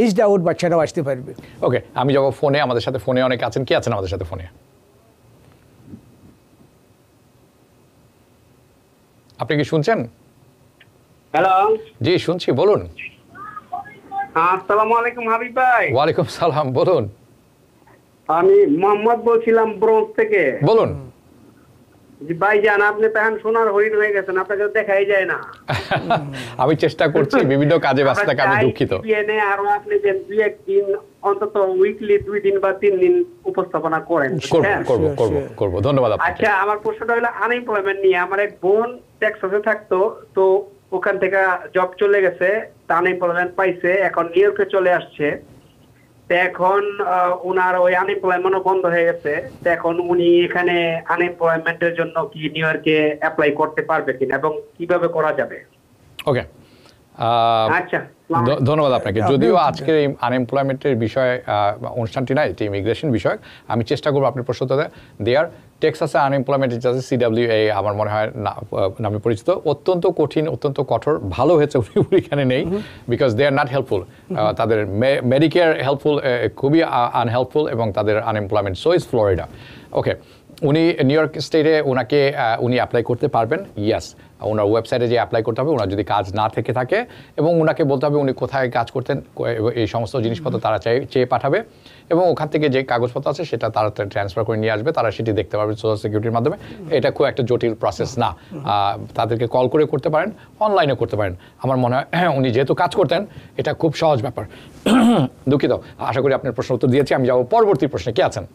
এইজড আউট বাচ্চাটাও আসতে পারবে। ওকে, আমি যাব ফোনে, আমাদের সাথে ফোনে অনেকে আছেন। কি আছেন আমাদের সাথে ফোনে? আপনি কি শুনছেন? হ্যালো, জি শুনছি, বলুন। আসসালামু আলাইকুম হাবিব ভাই। ওয়ালাইকুম সালাম, বলুন। আমি মোহাম্মদ বলছিলাম ব্রোঞ্জ থেকে। বলুন। জি ভাইজান, আপনি তো এখন সোনার হরিণ হয়ে গেছেন, আপনাকে তো দেখাই যায় না। আমি চেষ্টা করছি, বিভিন্ন কাজে ব্যস্ত থাকি, আমি দুঃখিত। আরো আপনি যে 2-1 দিন অন্তত উইকলি 2 দিন বা 3 দিন উপস্থাপনা করেন। করব, ধন্যবাদ আপনাকে। আচ্ছা, আমার প্রশ্নটা হলো আনএমপ্লয়মেন্ট নিয়ে। আমার এক বোন টেক্সাসে থাকতো, তো ওখান থেকে জব চলে গেছে, তা আনএমপ্লয়মেন্ট পাইছে, এখন নিউ ইয়র্কে চলে আসছে। তো এখন ওনার ওই আনএমপ্লয়মেন্টও বন্ধ হয়ে গেছে। তো এখন উনি এখানে আনএমপ্লয়মেন্টের জন্য কি নিউ ইয়র্কে অ্যাপ্লাই করতে পারবে কিনা এবং কিভাবে করা যাবে? ওকে, আচ্ছা, ধন্যবাদ আপনাকে। যদিও আজকের এই আনএমপ্লয়মেন্টের বিষয়ে অনুষ্ঠানটি নাই, এটি ইমিগ্রেশন বিষয়ক, আমি চেষ্টা করবো আপনার প্রশ্নটা দেওয়ার। টেক্সাসে আনএমপ্লয়মেন্ট আছে CWA আমার মনে হয় নামে পরিচিত, অত্যন্ত কঠিন, অত্যন্ত কঠোর। ভালো হয়েছে উনি এখানে নেই, because they are not helpful. তাদের মেডিকেয়ার হেল্পফুল, খুবই আনহেল্পফুল, এবং তাদের unemployment so is Florida. Okay, উনি নিউ ইয়র্ক স্টেটে উনি অ্যাপ্লাই করতে পারবেন। ইয়াস, ওনার ওয়েবসাইটে যে অ্যাপ্লাই করতে হবে, ওনার যদি কাজ না থেকে থাকে, এবং ওনাকে বলতে হবে উনি কোথায় কাজ করতেন, এই সমস্ত জিনিসপত্র তারা চেয়ে পাঠাবে, এবং ওখান থেকে যে কাগজপত্র আছে সেটা তারা ট্রান্সফার করে নিয়ে আসবে, তারা সেটি দেখতে পারবে সোশ্যাল সিকিউরিটির মাধ্যমে। এটা খুব একটা জটিল প্রসেস না, তাদেরকে কল করে করতে পারেন, অনলাইনে করতে পারেন। আমার মনে হয় উনি যেহেতু কাজ করতেন, এটা খুব সহজ ব্যাপার। দুঃখিত, আশা করি আপনার প্রশ্ন উত্তর দিয়েছি। আমি যাবো পরবর্তী প্রশ্নে। কি আছেন?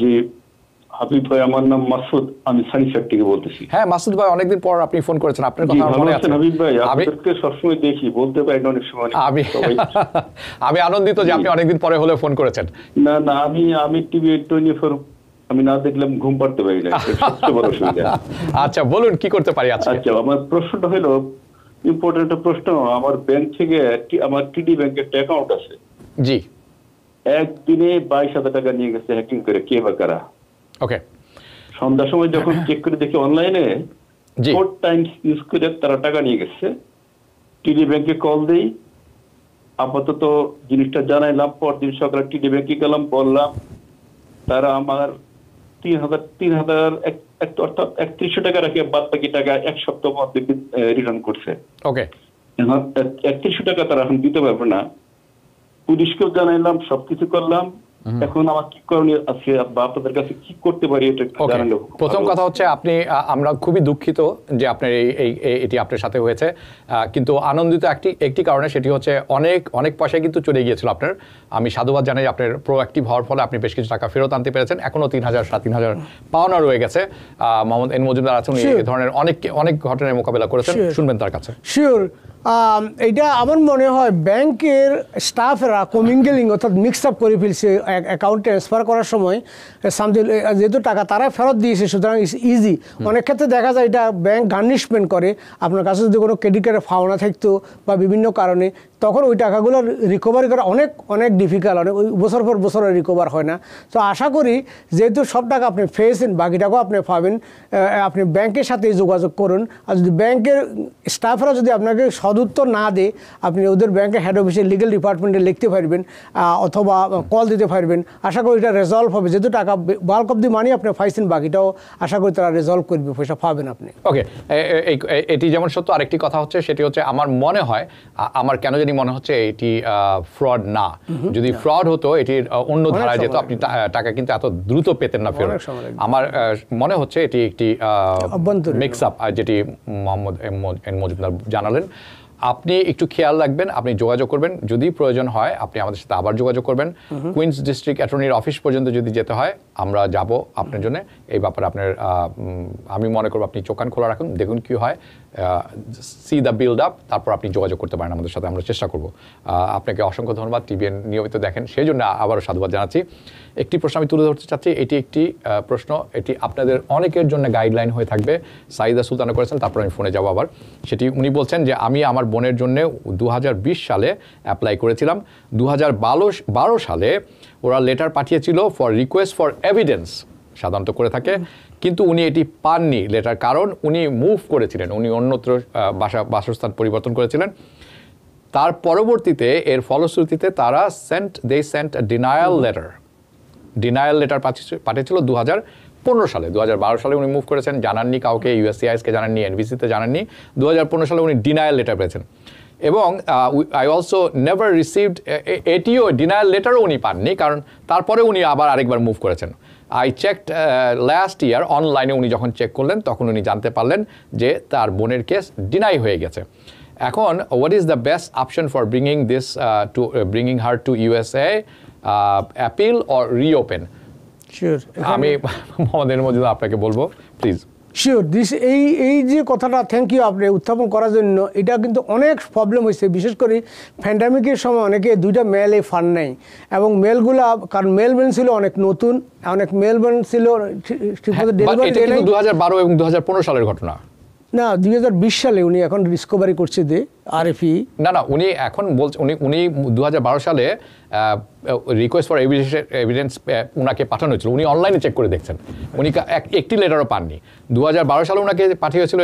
জি হাবিব ভাই, আমার নাম মাসুদ, আমি সানিসার থেকে বলতেছি। হ্যাঁ মাসুদ ভাই, অনেকদিন পর আপনি ফোন করেছেন, আপনার কথা মনে আছে? হাবিব ভাই, আপনাকে সবসময় দেখি, বলতে পারি না অনেক সময়। আমি আনন্দিত যে আপনি অনেকদিন পরে হলে ফোন করেছেন। না না, আমি টিভি 24 আমি না দেখলাম ঘুম পাড়তে পারি না, সবচেয়ে বড় অসুবিধা। আচ্ছা বলুন, কি করতে পারি আজকে? আচ্ছা, আমার প্রশ্নটা হলো ইম্পর্টেন্ট একটা প্রশ্ন। আমার ব্যাংক থেকে, আমার টিডি ব্যাংকে একটা অ্যাকাউন্ট আছে। জি। একদিনে 22,000 টাকা নিয়ে গেছে হ্যাকিং করে, কে বা কারা। ওকে, সন্ধ্যার সময় যখন চেক করে দেখি অনলাইনে 4 টাইমস ইউজ করে তারা টাকা নিয়ে গেছে। টিডি ব্যাংকে কল দেই, আপাতত জিনিসটা জানাইলাম। পরদিন সকালে টিডি ব্যাংকে গেলাম, বললাম, তারা আমার 3,000 অর্থাৎ 3100 টাকা রাখে বাদ বাকি টাকা 1 সপ্তাহ মধ্যে রিটার্ন করছে। ওকে, 3100 টাকা তারা এখন দিতে পারবে না। পুলিশকেও জানাইলাম, সবকিছু করলাম। এখন আমার কি করণীয় আছে বা আপনাদের কাছে কি করতে পারি এটা জানালে। প্রথম কথা হচ্ছে আমরা খুবই দুঃখিত যে আপনার এটি আপনার সাথে হয়েছে, কিন্তু আনন্দিত একটি কারণে, সেটি হচ্ছে অনেক পয়সা কিন্তু চলে গিয়েছিল আপনার। আমি সাধুবাদ জানাই, আপনার প্রোঅ্যাক্টিভ হওয়ার ফলে আপনি বেশ কিছু টাকা ফেরত আনতে পেরেছেন। এখনো 3,000 3,500 পাওনা রয়ে গেছে। মোহাম্মদ এন মজুমদার আছেন, এই ধরনের অনেক ঘটনার মোকাবেলা করেছেন, শুনবেন তার কাছে। শিওর, এটা আমার মনে হয় ব্যাংকের স্টাফেরা কমিঙ্গেলিং অর্থাৎ মিক্স আপ করে ফেলছে অ্যাকাউন্ট ট্রান্সফার করার সময়। সামথিং যেহেতু টাকা তারা ফেরত দিয়েছে, সুতরাং ইটস ইজি। অনেক ক্ষেত্রে দেখা যায় এটা ব্যাংক গার্নিশমেন্ট করে। আপনার কাছে যদি কোনো ক্রেডিট কার্ডের ফাওনা থাকতো বা বিভিন্ন কারণে, তখন ওই টাকাগুলো রিকভারি করা অনেক ডিফিকাল্ট, ওই বছর পর বছর রিকভার হয় না। তো আশা করি যেহেতু সব টাকা আপনি পেয়েছেন, বাকি টাকাও আপনি পাবেন। আপনি ব্যাংকের সাথে যোগাযোগ করুন। আর যদি ব্যাংকের স্টাফরা যদি আপনাকে সদুত্তর না দেয়, আপনি ওদের ব্যাংকের হেড অফিসে লিগ্যাল ডিপার্টমেন্টে লিখতে পারবেন অথবা কল দিতে পারবেন। আশা করি এটা রেজলভ হবে। যেহেতু টাকা বাল্ক অফ দি মানি আপনি পাইছেন, বাকিটাও আশা করি তারা রেজলভ করবে, পয়সা পাবেন আপনি। ওকে, এটি যেমন সত্য, আরেকটি কথা হচ্ছে, সেটি হচ্ছে আমার মনে হয়, আমার কেন জানি মনে হচ্ছে এটি ফ্রড না। যদি ফ্রড হতো, এটির অন্য ধারায় যেত, আপনি টাকা কিন্তু এত দ্রুত পেতেন না ফেরত। আমার মনে হচ্ছে এটি একটি মিক্স আপ, যেটি মোহাম্মদ এন মজুমদার জানালেন। আপনি একটু খেয়াল রাখবেন, আপনি যোগাযোগ করবেন, যদি প্রয়োজন হয় আপনি আমাদের সাথে আবার যোগাযোগ করবেন। কুইন্স ডিস্ট্রিক্ট অ্যাটর্নির অফিস পর্যন্ত যদি যেতে হয়, আমরা যাব আপনার জন্য। এই ব্যাপারে আপনার আমি মনে করব আপনি চোখ কান খোলা রাখুন, দেখুন কি হয়। সি দ্য বিল্ড আপ, তারপর আপনি যোগাযোগ করতে পারেন আমাদের সাথে, আমরা চেষ্টা করব। আপনাকে অসংখ্য ধন্যবাদ, টিভিএন নিয়মিত দেখেন সেই জন্য আবারও সাধুবাদ জানাচ্ছি। একটি প্রশ্ন আমি তুলে ধরতে চাচ্ছি, এটি একটি প্রশ্ন, এটি আপনাদের অনেকের জন্য গাইডলাইন হয়ে থাকবে। সাইদা সুলতানা করেছেন, তারপর আমি ফোনে যাবো আবার। সেটি উনি বলছেন যে আমি আমার বোনের জন্য 2020 সালে অ্যাপ্লাই করেছিলাম, 2012 সালে ওরা লেটার পাঠিয়েছিল ফর রিকোয়েস্ট ফর এভিডেন্স, সাধারণত করে থাকে, কিন্তু উনি এটি পাননি লেটার, কারণ উনি মুভ করেছিলেন, উনি অন্যত্র বাসস্থান পরিবর্তন করেছিলেন। তার পরবর্তীতে এর ফলশ্রুতিতে তারা সেন্ট ডিনায়াল লেটার পাঠিয়েছিল 2015 সালে। 2012 সালে উনি মুভ করেছেন, জানাননি কাউকে, ইউএসসিআইএসকে জানাননি, এনবিসিতে জানাননি। 2015 সালে উনি ডিনায়াল লেটার পেয়েছেন এবং আই অলসো নেভার রিসিভড, এটিও ডিনায়াল লেটারও উনি পাননি, কারণ তারপরে উনি আবার আরেকবার মুভ করেছেন। আই চেকড লাস্ট ইয়ার অনলাইনে, উনি যখন চেক করলেন তখন উনি জানতে পারলেন যে তার বোনের কেস ডিনাই হয়ে গেছে। এখন what is the best option for bringing her to USA, appeal or reopen? আমি মোহাম্মদ মজিদ আপনাকে বলবো, প্লিজ। শিওর, এই যে কথাটা, থ্যাংক ইউ আপনি উত্থাপন করার জন্য। এটা কিন্তু অনেক প্রবলেম হয়েছে, বিশেষ করে প্যান্ডামিকের সময় অনেকে 2টা মেলে ফান্ড নেয়, এবং মেলগুলা, কারণ মেলম্যান ছিল অনেক নতুন, অনেক মেলম্যান ছিল ঠিকমতো ডেলিভারি দেয় নাই। 2012 এবং 2015 সালের ঘটনা না, 2020 সালে উনি এখন ডিসকভারি করছে যে আরএফই না, উনি এখন বলছে, উনি 2012 সালে রিকোয়েস্ট ফর এভিডেন্স উনাকে পাঠানো হয়েছিল, উনি অনলাইনে চেক করে দেখছেন, উনি একটি লেটারও পাননি। 2012 সালে উনাকে পাঠিয়েছিল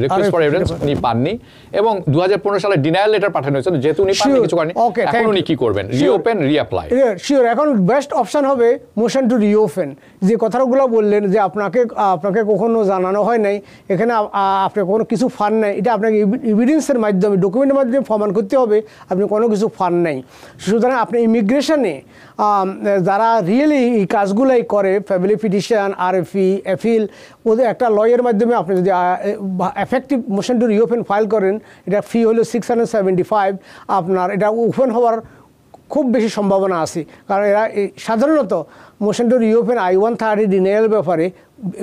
রিকোয়েস্ট ফর এভিডেন্স, উনি পাননি, এবং 2015 সালে ডিনায়াল লেটার পাঠানো হয়েছিল, যেহেতু উনি পাননি কিছু করেনি। এখন উনি কি করবেন? Reopen, reapply? শিওর, এখন বেস্ট অপশন হবে মোশন টু রিওপেন। যে কথাগুলো বললেন যে আপনাকে কখনো জানানো হয় নাই, এখানে আপনি কোনো কিছু ফান্ড নাই, এটা আপনাকে এভিডেন্সের মাধ্যমে, ডকুমেন্টের মাধ্যমে প্রমাণ করতে হবে আপনি কোনো কিছু ফান্ড নাই। সুতরাং আপনি ইমিগ্রেশনে যারা রিয়েলি এই কাজগুলাই করে, ফ্যামিলি পিটিশন, আরএফই, অ্যাপিল, ওদের একটা লয়ের মাধ্যমে আপনি যদি effective motion to reopen file করেন, এটা ফি হলো 675, আপনার এটা ওপেন হওয়ার খুব বেশি সম্ভাবনা আছে। কারণ এরা সাধারণত motion to reopen I-130 denial ব্যাপারে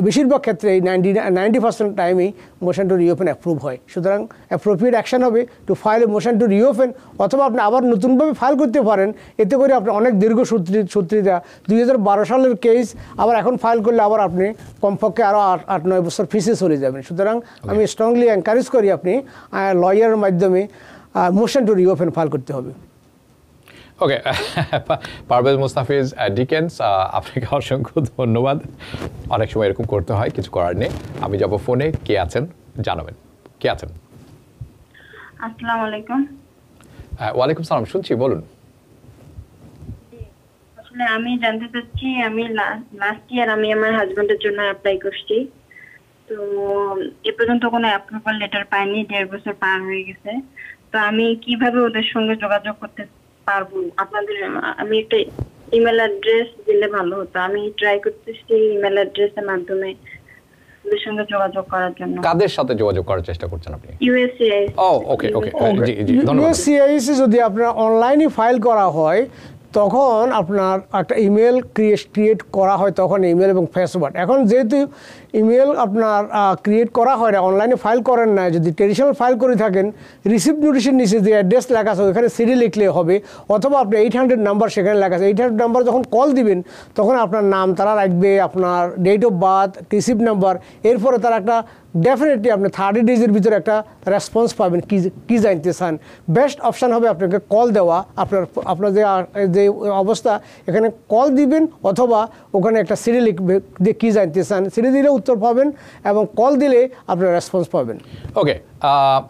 বেশিরভাগ ক্ষেত্রে 90% টাইমেই মোশন টু রিওপেন অ্যাপ্রুভ হয়। সুতরাং অ্যাপ্রোপ্রিয়েট অ্যাকশন হবে to file a motion to reopen, অথবা আপনি আবার নতুনভাবে ফাইল করতে পারেন। এতে করে আপনি অনেক দীর্ঘসূত্রিতা 2012 সালের কেস আবার এখন ফাইল করলে আবার আপনি কমপক্ষে আরও 8-9 বছর ফিসে চলে যাবেন। সুতরাং আমি স্ট্রংলি এনকারেজ করি আপনি লয়ারের মাধ্যমে মোশন টু রিওপেন ফাইল করতে হবে। ওকে, পারভেজ মুস্তাফিজ ডিকেন্স, আপনাকে অসংখ্য ধন্যবাদ। অনেক সময় এরকম করতে হয়, কিছু করার নেই। আমি যাব ফোনে, কে আছেন জানাবেন। কে আছেন? আসসালামু আলাইকুম। ওয়ালাইকুম সালাম, শুনছি, বলুন। আসলে আমি জানতে চাচ্ছি, আমি লাস্ট ইয়ার আমি আমার হাজবেন্ডের জন্য অ্যাপ্লাই করছি, তো এ পর্যন্ত কোনো অ্যাপ্রুভাল লেটার পাইনি, 1.5 বছর পার হয়ে গেছে। তো আমি কিভাবে ওদের সঙ্গে যোগাযোগ করতে পারবো? আপনাদের, আমি একটা ইমেল অ্যাড্রেস দিলে ভালো হতো। আমি ট্রাই করতেছি ইমেল অ্যাড্রেসের মাধ্যমে ওদের সঙ্গে যোগাযোগ করার জন্য। কাদের সাথে যোগাযোগ করার চেষ্টা করছেন আপনি? ইউএসসিআইএস। ওকে, জি, ধন্যবাদ। ইউএসসিআইএস যদি আপনার অনলাইনে ফাইল করা হয়, তখন আপনার একটা ইমেল ক্রিয়েট করা হয়, তখন ইমেল এবং পাসওয়ার্ড। এখন যেহেতু ইমেল আপনার ক্রিয়েট করা হয় না, অনলাইনে ফাইল করেন না, যদি ট্রেডিশনাল ফাইল করে থাকেন, রিসিপ্ট নোটিশের নিচে যে অ্যাড্রেস লেখা আছে ওখানে সিডি লিখলে হবে, অথবা আপনি 800 নাম্বার সেখানে লেখা আছে, 800 নাম্বার যখন কল দিবেন তখন আপনার নাম তারা রাখবে, আপনার date of birth, receipt number, এরপরে তারা একটা ডেফিনেটলি আপনি 30 ডেজের ভিতরে একটা রেসপন্স পাবেন কি জানতে চান। বেস্ট অপশান হবে আপনাকে কল দেওয়া। আপনার যে অবস্থা, এখানে কল দিবেন, অথবা ওখানে একটা সিডি লিখবে যে কী জানতে চান, সিডি দিলে উত্তর পাবেন, এবং কল দিলে আপনার রেসপন্স পাবেন। ওকে,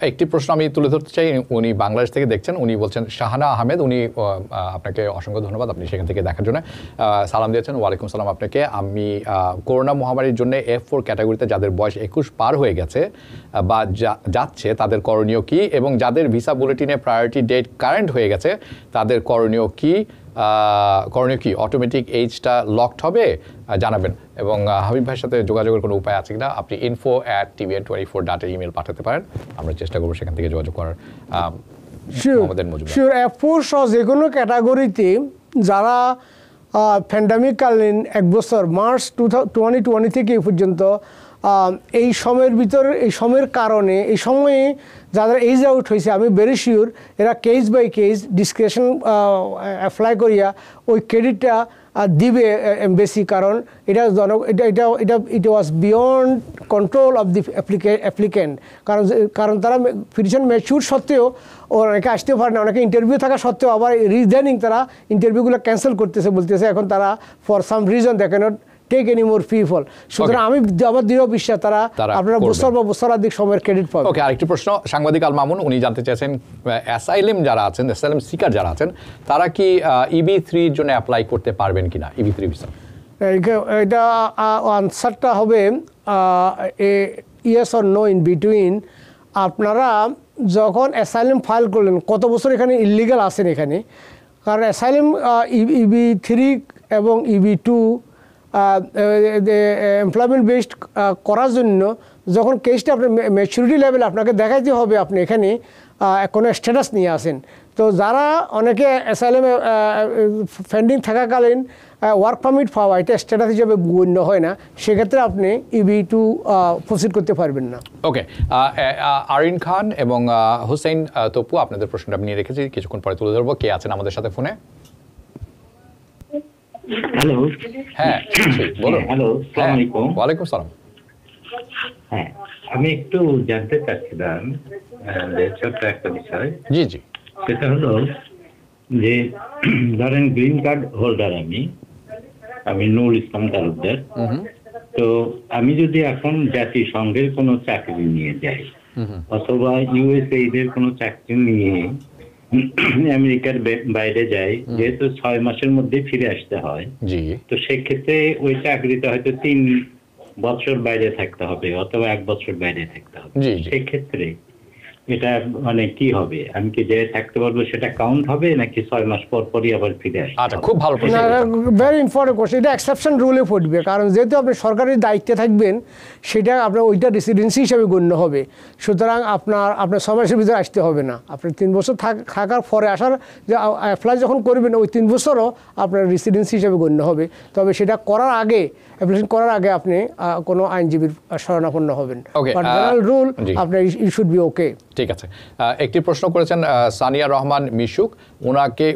একটি প্রশ্ন আমি তুলে ধরতে চাই, উনি বাংলাদেশ থেকে দেখছেন, উনি বলছেন শাহানা আহমেদ, উনি আপনাকে অসংখ্য ধন্যবাদ, আপনি সেখান থেকে দেখার জন্য সালাম দিয়েছেন। ওয়ালাইকুম সালাম আপনাকে। আমি করোনা মহামারীর জন্য F4 ক্যাটাগরিতে যাদের বয়স 21 পার হয়ে গেছে বা যাচ্ছে তাদের করণীয় কি, এবং যাদের ভিসা বুলেটিনে প্রায়োরিটি ডেট কারেন্ট হয়ে গেছে তাদের করণীয় কি? অটোমেটিক এইজটা লকড হবে? জানাবেন। এবং হাবিব ভাইয়ের সাথে যোগাযোগের কোনো উপায় আছে কিনা, আপনি info@tvn24.in ইমেল পাঠাতে পারেন, আমরা চেষ্টা করবো সেখান থেকে যোগাযোগ করার। F4 সহ যে কোনো ক্যাটাগরিতে যারা প্যান্ডামিককালীন 1 বছর মার্চ 2020 থেকে এই পর্যন্ত এই সময়ের ভিতরে এই সময়ের কারণে এই সময়ে যারা এজ আউট হয়েছে আমি ভেরি শিওর এরা case by case description apply করিয়া ওই ক্রেডিটটা দিবে এমবেসি, কারণ এটা it was beyond control of the applicant, কারণ তারা পিটিশন ম্যাচিউর সত্ত্বেও অনেকে আসতে পারে না, অনেকে ইন্টারভিউ থাকা সত্ত্বেও আবার রিজেনিং তারা ইন্টারভিউগুলো ক্যান্সেল করতেছে, বলতেছে এখন তারা for some reason they can't take any more people. সুতরাং আমি আমার দৃঢ় বিশ্বাস তারা আপনারা বছর বা বছরাধিক সময়ের ক্রেডিট পাবে। ওকে, আরেকটি প্রশ্ন সাংবাদিক আল মামুন, উনি জানতে চাইছেন অ্যাসাইলেম যারা আছেন, অ্যাসাইলেম সিকার যারা আছেন, তারা কি EB3 জন্য অ্যাপ্লাই করতে পারবেন কিনা, EB3 ভিসা? এটা আনসারটা হবে yes or no in between. আপনারা যখন অ্যাসাইলেম ফাইল করলেন কত বছর এখানে ইলিগাল আছেন এখানে, কারণ অ্যাসাইলেম EB3 এবং EB2 এমপ্লয়মেন্ট বেসড করার জন্য যখন কেসটা আপনার ম্যাচুরিটি লেভেল আপনাকে দেখাইতে হবে আপনি এখানে কোনো স্ট্যাটাস নিয়ে আসেন। তো যারা অনেকে অ্যাসাইলেমে পেন্ডিং থাকাকালীন ওয়ার্ক পারমিট পাওয়া এটা স্ট্যাটাস হিসেবে গণ্য হয় না, সেক্ষেত্রে আপনি EB2 প্রসিড করতে পারবেন না। ওকে, আরিন খান এবং হুসেইন তপু, আপনাদের প্রশ্নটা আমি নিয়ে রেখেছি, কিছুক্ষণ পরে তুলে ধরবো। কে আছেন আমাদের সাথে ফোনে? হ্যালো, হ্যাঁ বলুন। হ্যালো, আসসালামু আলাইকুম। ওয়ালাইকুম সালাম। হ্যাঁ, আমি একটু জানতে চাচ্ছিলাম ছোট্ট একটা বিষয়। জি জি। সেটা হলো যে ধরেন গ্রিন কার্ড হোল্ডার আমি নূর ইসলাম তালুকদার। তো আমি যদি এখন জাতিসংঘের কোনো চাকরি নিয়ে যাই অথবা USAID এর কোনো চাকরি নিয়ে আমেরিকার বাইরে যাই, যেহেতু 6 মাসের মধ্যে ফিরে আসতে হয়, তো সেক্ষেত্রে ওই চাকরিতে হয়তো 3 বছর বাইরে থাকতে হবে অথবা 1 বছর বাইরে থাকতে হবে। সেক্ষেত্রে এটা মানে কি হবে, আমি কি যে থাকতে পারবো সেটা কাউন্ট হবে নাকি 6 মাস পর পরই আবার ফিরে আসবে? আচ্ছা, খুব ভালো প্রশ্ন, ভেরি ইম্পর্টেন্ট কোশ্চেন। এটা এক্সেপশন রুলে পড়বে, কারণ যেহেতু আপনি সরকারি দায়িত্বে থাকবেন সেটা আপনার ওইটা রেসিডেন্সি হিসেবে গণ্য হবে। সুতরাং আপনার 6 মাসের ভিতরে আসতে হবে না, আপনি 3 বছর থাকার পরে আসার যে অ্যাপ্লাই যখন করবেন ওই 3 বছরও আপনার রেসিডেন্সি হিসেবে গণ্য হবে। তবে সেটা করার আগে, অ্যাপ্লিকেশন করার আগে আপনি কোনো আইনজীবীর শরণাপন্ন হবেন। বাট জেনারেল রুল আপনার ইট শুড বি ওকে। ঠিক আছে। একটি প্রশ্ন করেছেন সানিয়া রহমান মিশুক,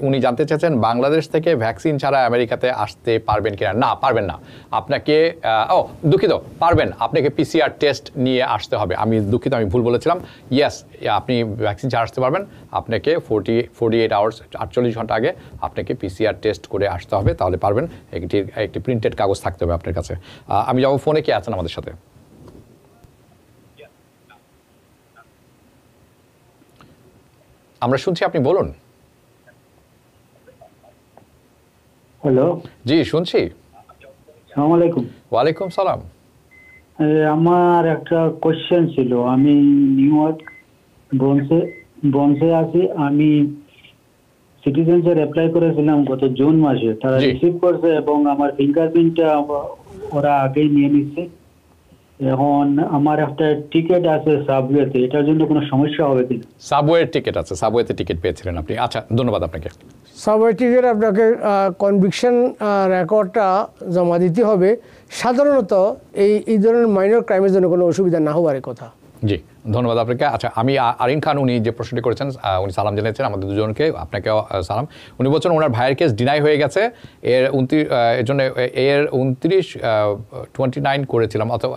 উনি জানতে চাচ্ছেন বাংলাদেশ থেকে ভ্যাকসিন ছাড়া আমেরিকাতে আসতে পারবেন কিনা। না, পারবেন না। আপনাকে দুঃখিত, পারবেন, আপনাকে PCR টেস্ট নিয়ে আসতে হবে। আমি দুঃখিত, আমি ভুল বলেছিলাম। ইয়েস, আপনি ভ্যাকসিন ছাড়া আসতে পারবেন। আপনাকে 48 আওয়ার্স 48 ঘন্টা আগে আপনাকে PCR টেস্ট করে আসতে হবে, তাহলে পারবেন। একটি প্রিন্টেড কাগজ থাকতে হবে আপনার কাছে। আমি যাবো ফোনে, কে আছেন আমাদের সাথে? আমরা শুনছি, আপনি বলুন। হ্যালো, জি শুনছি। আসসালামু আলাইকুম। ওয়ালাইকুম সালাম। আমার একটা কোশ্চেন ছিল। আমি নিউ ইয়র্ক ব্রন্সে আছি। আমি সিটিজেনশিপ অ্যাপ্লাই করেছিলাম গত জুন মাসে, তারা রিসিভ করছে এবং আমার ফিঙ্গারপ্রিন্টটা ওরা আগেই নিয়ে নিচ্ছে। এখন আমার একটা টিকিট আছে সাবওয়েতে, এটার জন্য কোনো সমস্যা হবে কি? সাবওয়ের টিকিট আছে, সাবওয়েতে টিকিট পেয়েছিলেন আপনি। আচ্ছা, ধন্যবাদ আপনাকে। সাবওয়ে টিকিট আপনাকে কনভিকশন রেকর্ডটা জমা দিতে হবে। সাধারণত এই ধরনের মাইনর ক্রাইমের জন্য কোনো অসুবিধা না হওয়ার কথা। জি, ধন্যবাদ আপনাকে। আচ্ছা, আমি আরিন খান, উনি যে প্রশ্নটি করেছেন, উনি সালাম জানিয়েছেন আমাদের দুজনকে, আপনাকেও সালাম। উনি বলছেন ওনার ভাইয়ের কেস ডিনাই হয়ে গেছে, এর জন্য 29 করেছিলাম অথবা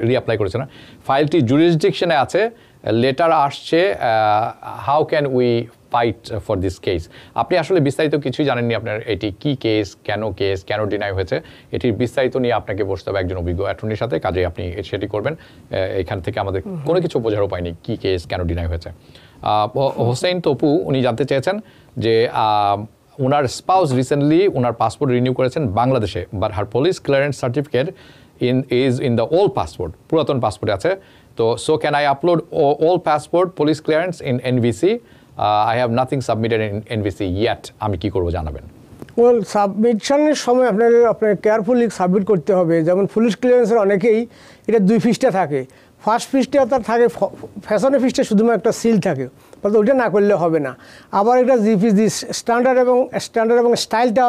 রিঅ্যাপ্লাই করেছিলাম। ফাইলটি জুরিসডিকশনে আছে, লেটার আসছে, how can we fight for this case? আপনি আসলে বিস্তারিত কিছুই জানেননি, আপনার এটি কি কেস, কেন ডিনাই হয়েছে, এটির বিস্তারিত নিয়ে আপনাকে বসতে হবে একজন অভিজ্ঞ অ্যাটর্নির সাথে। কাজে আপনি সেটি করবেন। এখান থেকে আমাদের কোনো কিছু বোঝার উপায় নেই কি কেস, কেন ডিনাই হয়েছে। হোসেন তপু, উনি জানতে চেয়েছেন যে ওনার স্পাউস রিসেন্টলি ওনার পাসপোর্ট রিনিউ করেছেন বাংলাদেশে, but her police clearance certificate is in the old passport, পুরাতন পাসপোর্টে আছে। তো so can I upload old passport police clearance in NVC? I have nothing submitted in NVC yet. আমি কি করব জানাবেন? ওয়েল, সাবমিশনের সময় আপনাকে কেয়ারফুলি সাবমিট করতে হবে। যেমন পুলিশ ক্লিয়ারেন্সের অনেকেই এটা 2 পৃষ্ঠা থাকে। ফার্স্ট পৃষ্ঠা তার থাকে, ফ্যাশনের পৃষ্ঠা শুধুমাত্র একটা সিল থাকে, ওইটা না করলে হবে না। আবার এটা জিপিজি স্ট্যান্ডার্ড এবং স্টাইলটা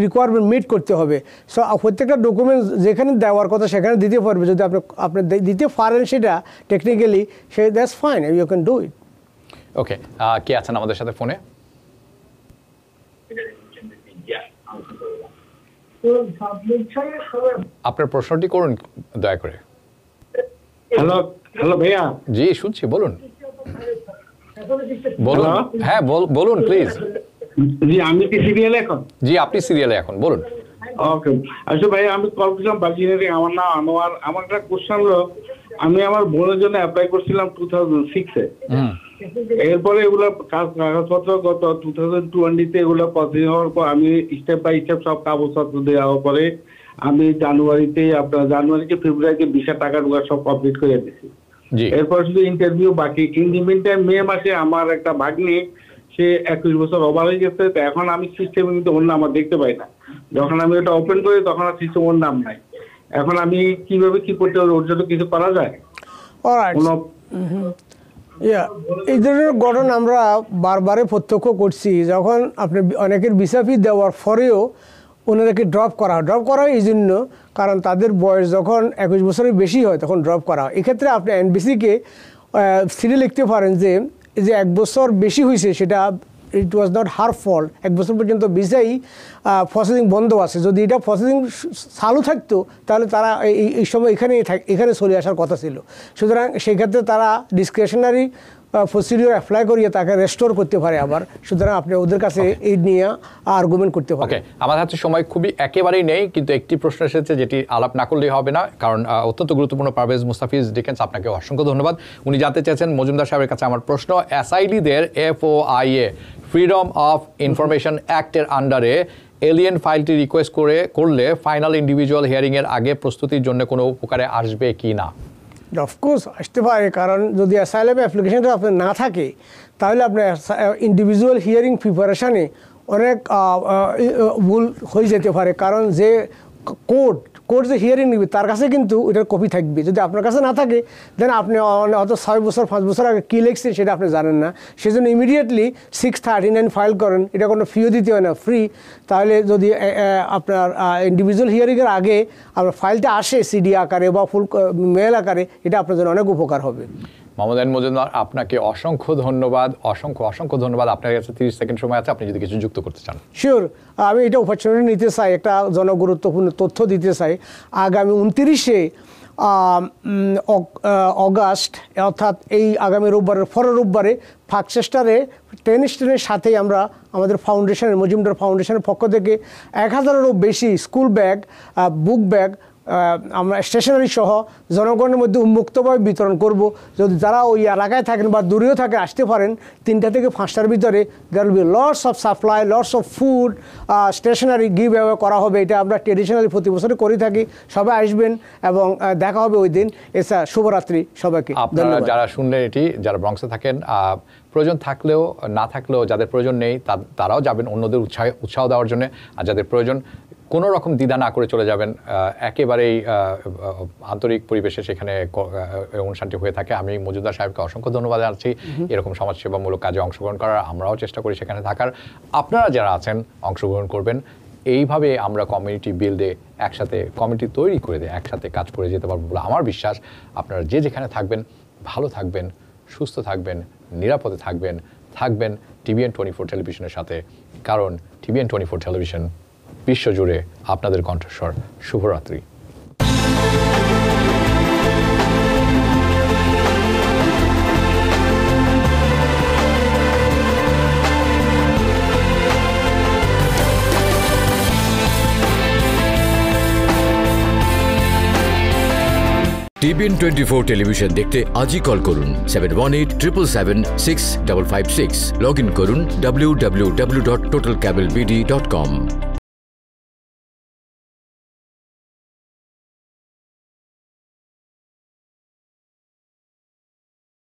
রিকোয়ারমেন্ট মিট করতে হবে। সো প্রত্যেকটা ডকুমেন্টস যেখানে দেওয়ার কথা সেখানে দিতে পারবে, যদি আপনি দিতে পারেন সেটা টেকনিক্যালি, সে that's fine, you can do it. Okay, কে আছেন আমাদের সাথে ফোনে? আপনার প্রশ্নটি করুন দয়া করে। হ্যালো ভাইয়া। জি শুনছি, বলুন। বলুন, হ্যাঁ বলুন প্লিজ। জি আমি কি সিরিয়ালে এখন? জি আপনি সিরিয়ালে এখন, বলুন। ওকে, আচ্ছা ভাই আমি কল করছিলাম বার্জিনারি, আমার নাম আনোয়ার। আমার একটা কোশ্চেন হলো, আমি আমার বোনের জন্য অ্যাপ্লাই করছিলাম 2006-এ। এরপরে এগুলো কাগজপত্র গত 2020-তে এগুলো প্রসেস হওয়ার পর আমি স্টেপ বাই স্টেপ সব কাগজপত্র দেওয়ার পরে আমি জানুয়ারিতে ফেব্রুয়ারিতে ভিসা টাকা ঢোকা সব কমপ্লিট করে দিয়েছি। এরপর শুধু ইন্টারভিউ বাকি। ইন দি মিন টাইম মে মাসে আমার একটা ভাগ্নি, সে 21 বছর ওভার হয়ে গেছে। তো এখন আমি সিস্টেমে কিন্তু ওর নাম দেখতে পাই না। যখন আমি ওটা ওপেন করি তখন আর সিস্টেম ওর নাম নাই। এখন আমি কিভাবে কি করতে হবে, ওর জন্য কিছু করা যায়? এই ধরনের ঘটনা আমরা বারবারে প্রত্যক্ষ করছি। যখন আপনি অনেকের ভিসা ফি দেওয়ার পরেও ওনাদেরকে ড্রপ করা হয় এই জন্য, কারণ তাদের বয়স যখন 21 বছরের বেশি হয় তখন ড্রপ করা হয়। এক্ষেত্রে আপনি এনবিসিকে সিডি লিখতে পারেন যে 1 বছর বেশি হয়েছে, সেটা ইট ওয়াজ নট হার ফল্ট। 1 বছর পর্যন্ত ভিসাই প্রসেসিং বন্ধ আছে। যদি এটা প্রসেসিং চালু থাকতো তাহলে তারা এই সময় এখানে চলে আসার কথা ছিল। সুতরাং সেক্ষেত্রে তারা ডিসক্রিশনারি প্রসিডিওর অ্যাপ্লাই করিয়ে তাকে রেস্টোর করতে পারে আবার। সুতরাং আপনি ওদের কাছে এই নিয়ে আর্গুমেন্ট করতে পারেন। ওকে, আমার হাতে সময় খুবই একেবারেই নেই, কিন্তু একটি প্রশ্ন এসেছে যেটি আলাপ না করলেই হবে না, কারণ অত্যন্ত গুরুত্বপূর্ণ। পারভেজ মুস্তাফিজ ডিকেন্স, আপনাকে অসংখ্য ধন্যবাদ। উনি জানতে চেয়েছেন মজুমদার সাহেবের কাছে আমার প্রশ্ন, এসআইডিদের FOIA ফ্রিডম অফ ইনফরমেশন অ্যাক্টের আন্ডারে এলিয়েন ফাইলটি রিকোয়েস্ট করলে ফাইনাল ইন্ডিভিজুয়াল হিয়ারিংয়ের আগে প্রস্তুতির জন্য কোনো উপকারে আসবে কি না? অফকোর্স আসতে পারে, কারণ যদি অ্যাসাইলাম অ্যাপ্লিকেশনটা আপনার না থাকে তাহলে আপনার ইন্ডিভিজুয়াল হিয়ারিং প্রিপারেশানে অনেক ভুল হয়ে যেতে পারে। কারণ যে কোর্ট যে হিয়ারিং নিবে তার কাছে কিন্তু ওইটার কপি থাকবে। যদি আপনার কাছে না থাকে দেন আপনি হয়তো 6 বছর 5 বছর আগে কী লিখছেন সেটা আপনি জানেন না। সেজন্য ইমিডিয়েটলি 639 ফাইল করেন, এটা কোনো ফিও দিতে হয় না, ফ্রি। তাহলে যদি আপনার ইন্ডিভিজুয়াল হিয়ারিংয়ের আগে আপনার ফাইলটা আসে সিডি আকারে বা ফুল মেল আকারে, এটা আপনার জন্য অনেক উপকার হবে। মোহাম্মদ আইন মজুমদার, আপনাকে অসংখ্য ধন্যবাদ, অসংখ্য ধন্যবাদ। আপনার কাছে 30 সেকেন্ড সময় আছে, আপনি যদি কিছু যুক্ত করতে চান। শিওর, আমি এটা অপরচুনিটি নিতে চাই, একটা জনগুরুত্বপূর্ণ তথ্য দিতে চাই। আগামী 29শে অগাস্ট, অর্থাৎ এই আগামী পরের রোববারে ফাকচেস্টারে টেনিস্টেনের সাথেই আমরা আমাদের ফাউন্ডেশনের মজুমদার ফাউন্ডেশনের পক্ষ থেকে 1000-এরও বেশি স্কুল ব্যাগ, বুক ব্যাগ আমরা স্টেশনারি সহ জনগণের মধ্যে উন্মুক্তভাবে বিতরণ করব। যদি যারা ওই এলাকায় থাকেন বা দূরেও থাকেন আসতে পারেন। 3টা থেকে 5টার ভিতরে there will be lots of supply, lots of food, stationery give away করা হবে। এটা আমরা ট্রেডিশনালি প্রতি বছরে করে থাকি। সবাই আসবেন এবং দেখা হবে ওই দিন। এছাড়া শুভরাত্রি সবাইকে। আপনারা যারা শুনলেন, এটি যারা ব্রঙ্কসে থাকেন, প্রয়োজন থাকলেও না থাকলেও যাদের প্রয়োজন নেই তারাও যাবেন অন্যদের উৎসাহ দেওয়ার জন্য। আর যাদের প্রয়োজন, কোনো রকম দ্বিধা না করে চলে যাবেন। একেবারেই আন্তরিক পরিবেশে সেখানে অনুষ্ঠানটি হয়ে থাকে। আমি মজুমদার সাহেবকে অসংখ্য ধন্যবাদ জানাচ্ছি এরকম সমাজসেবামূলক কাজে অংশগ্রহণ করার। আমরাও চেষ্টা করি সেখানে থাকার। আপনারা যারা আছেন অংশগ্রহণ করবেন। এইভাবে আমরা কমিউনিটি বিল্ডে একসাথে কমিটি তৈরি করে দিয়ে একসাথে কাজ করে যেতে পারবো বলে আমার বিশ্বাস। আপনারা যে যেখানে থাকবেন ভালো থাকবেন, সুস্থ থাকবেন, নিরাপদে থাকবেন TVN 24 টেলিভিশনের সাথে, কারণ TVN 24 টেলিভিশন বিশ্বজুড়ে আপনাদের কণ্ঠস্বর। শুভরাত্রি। TVN 24 টেলিভিশন দেখতে আজই কল করুন 7187776556। লগ ইন করুন www.totalcablebd.com।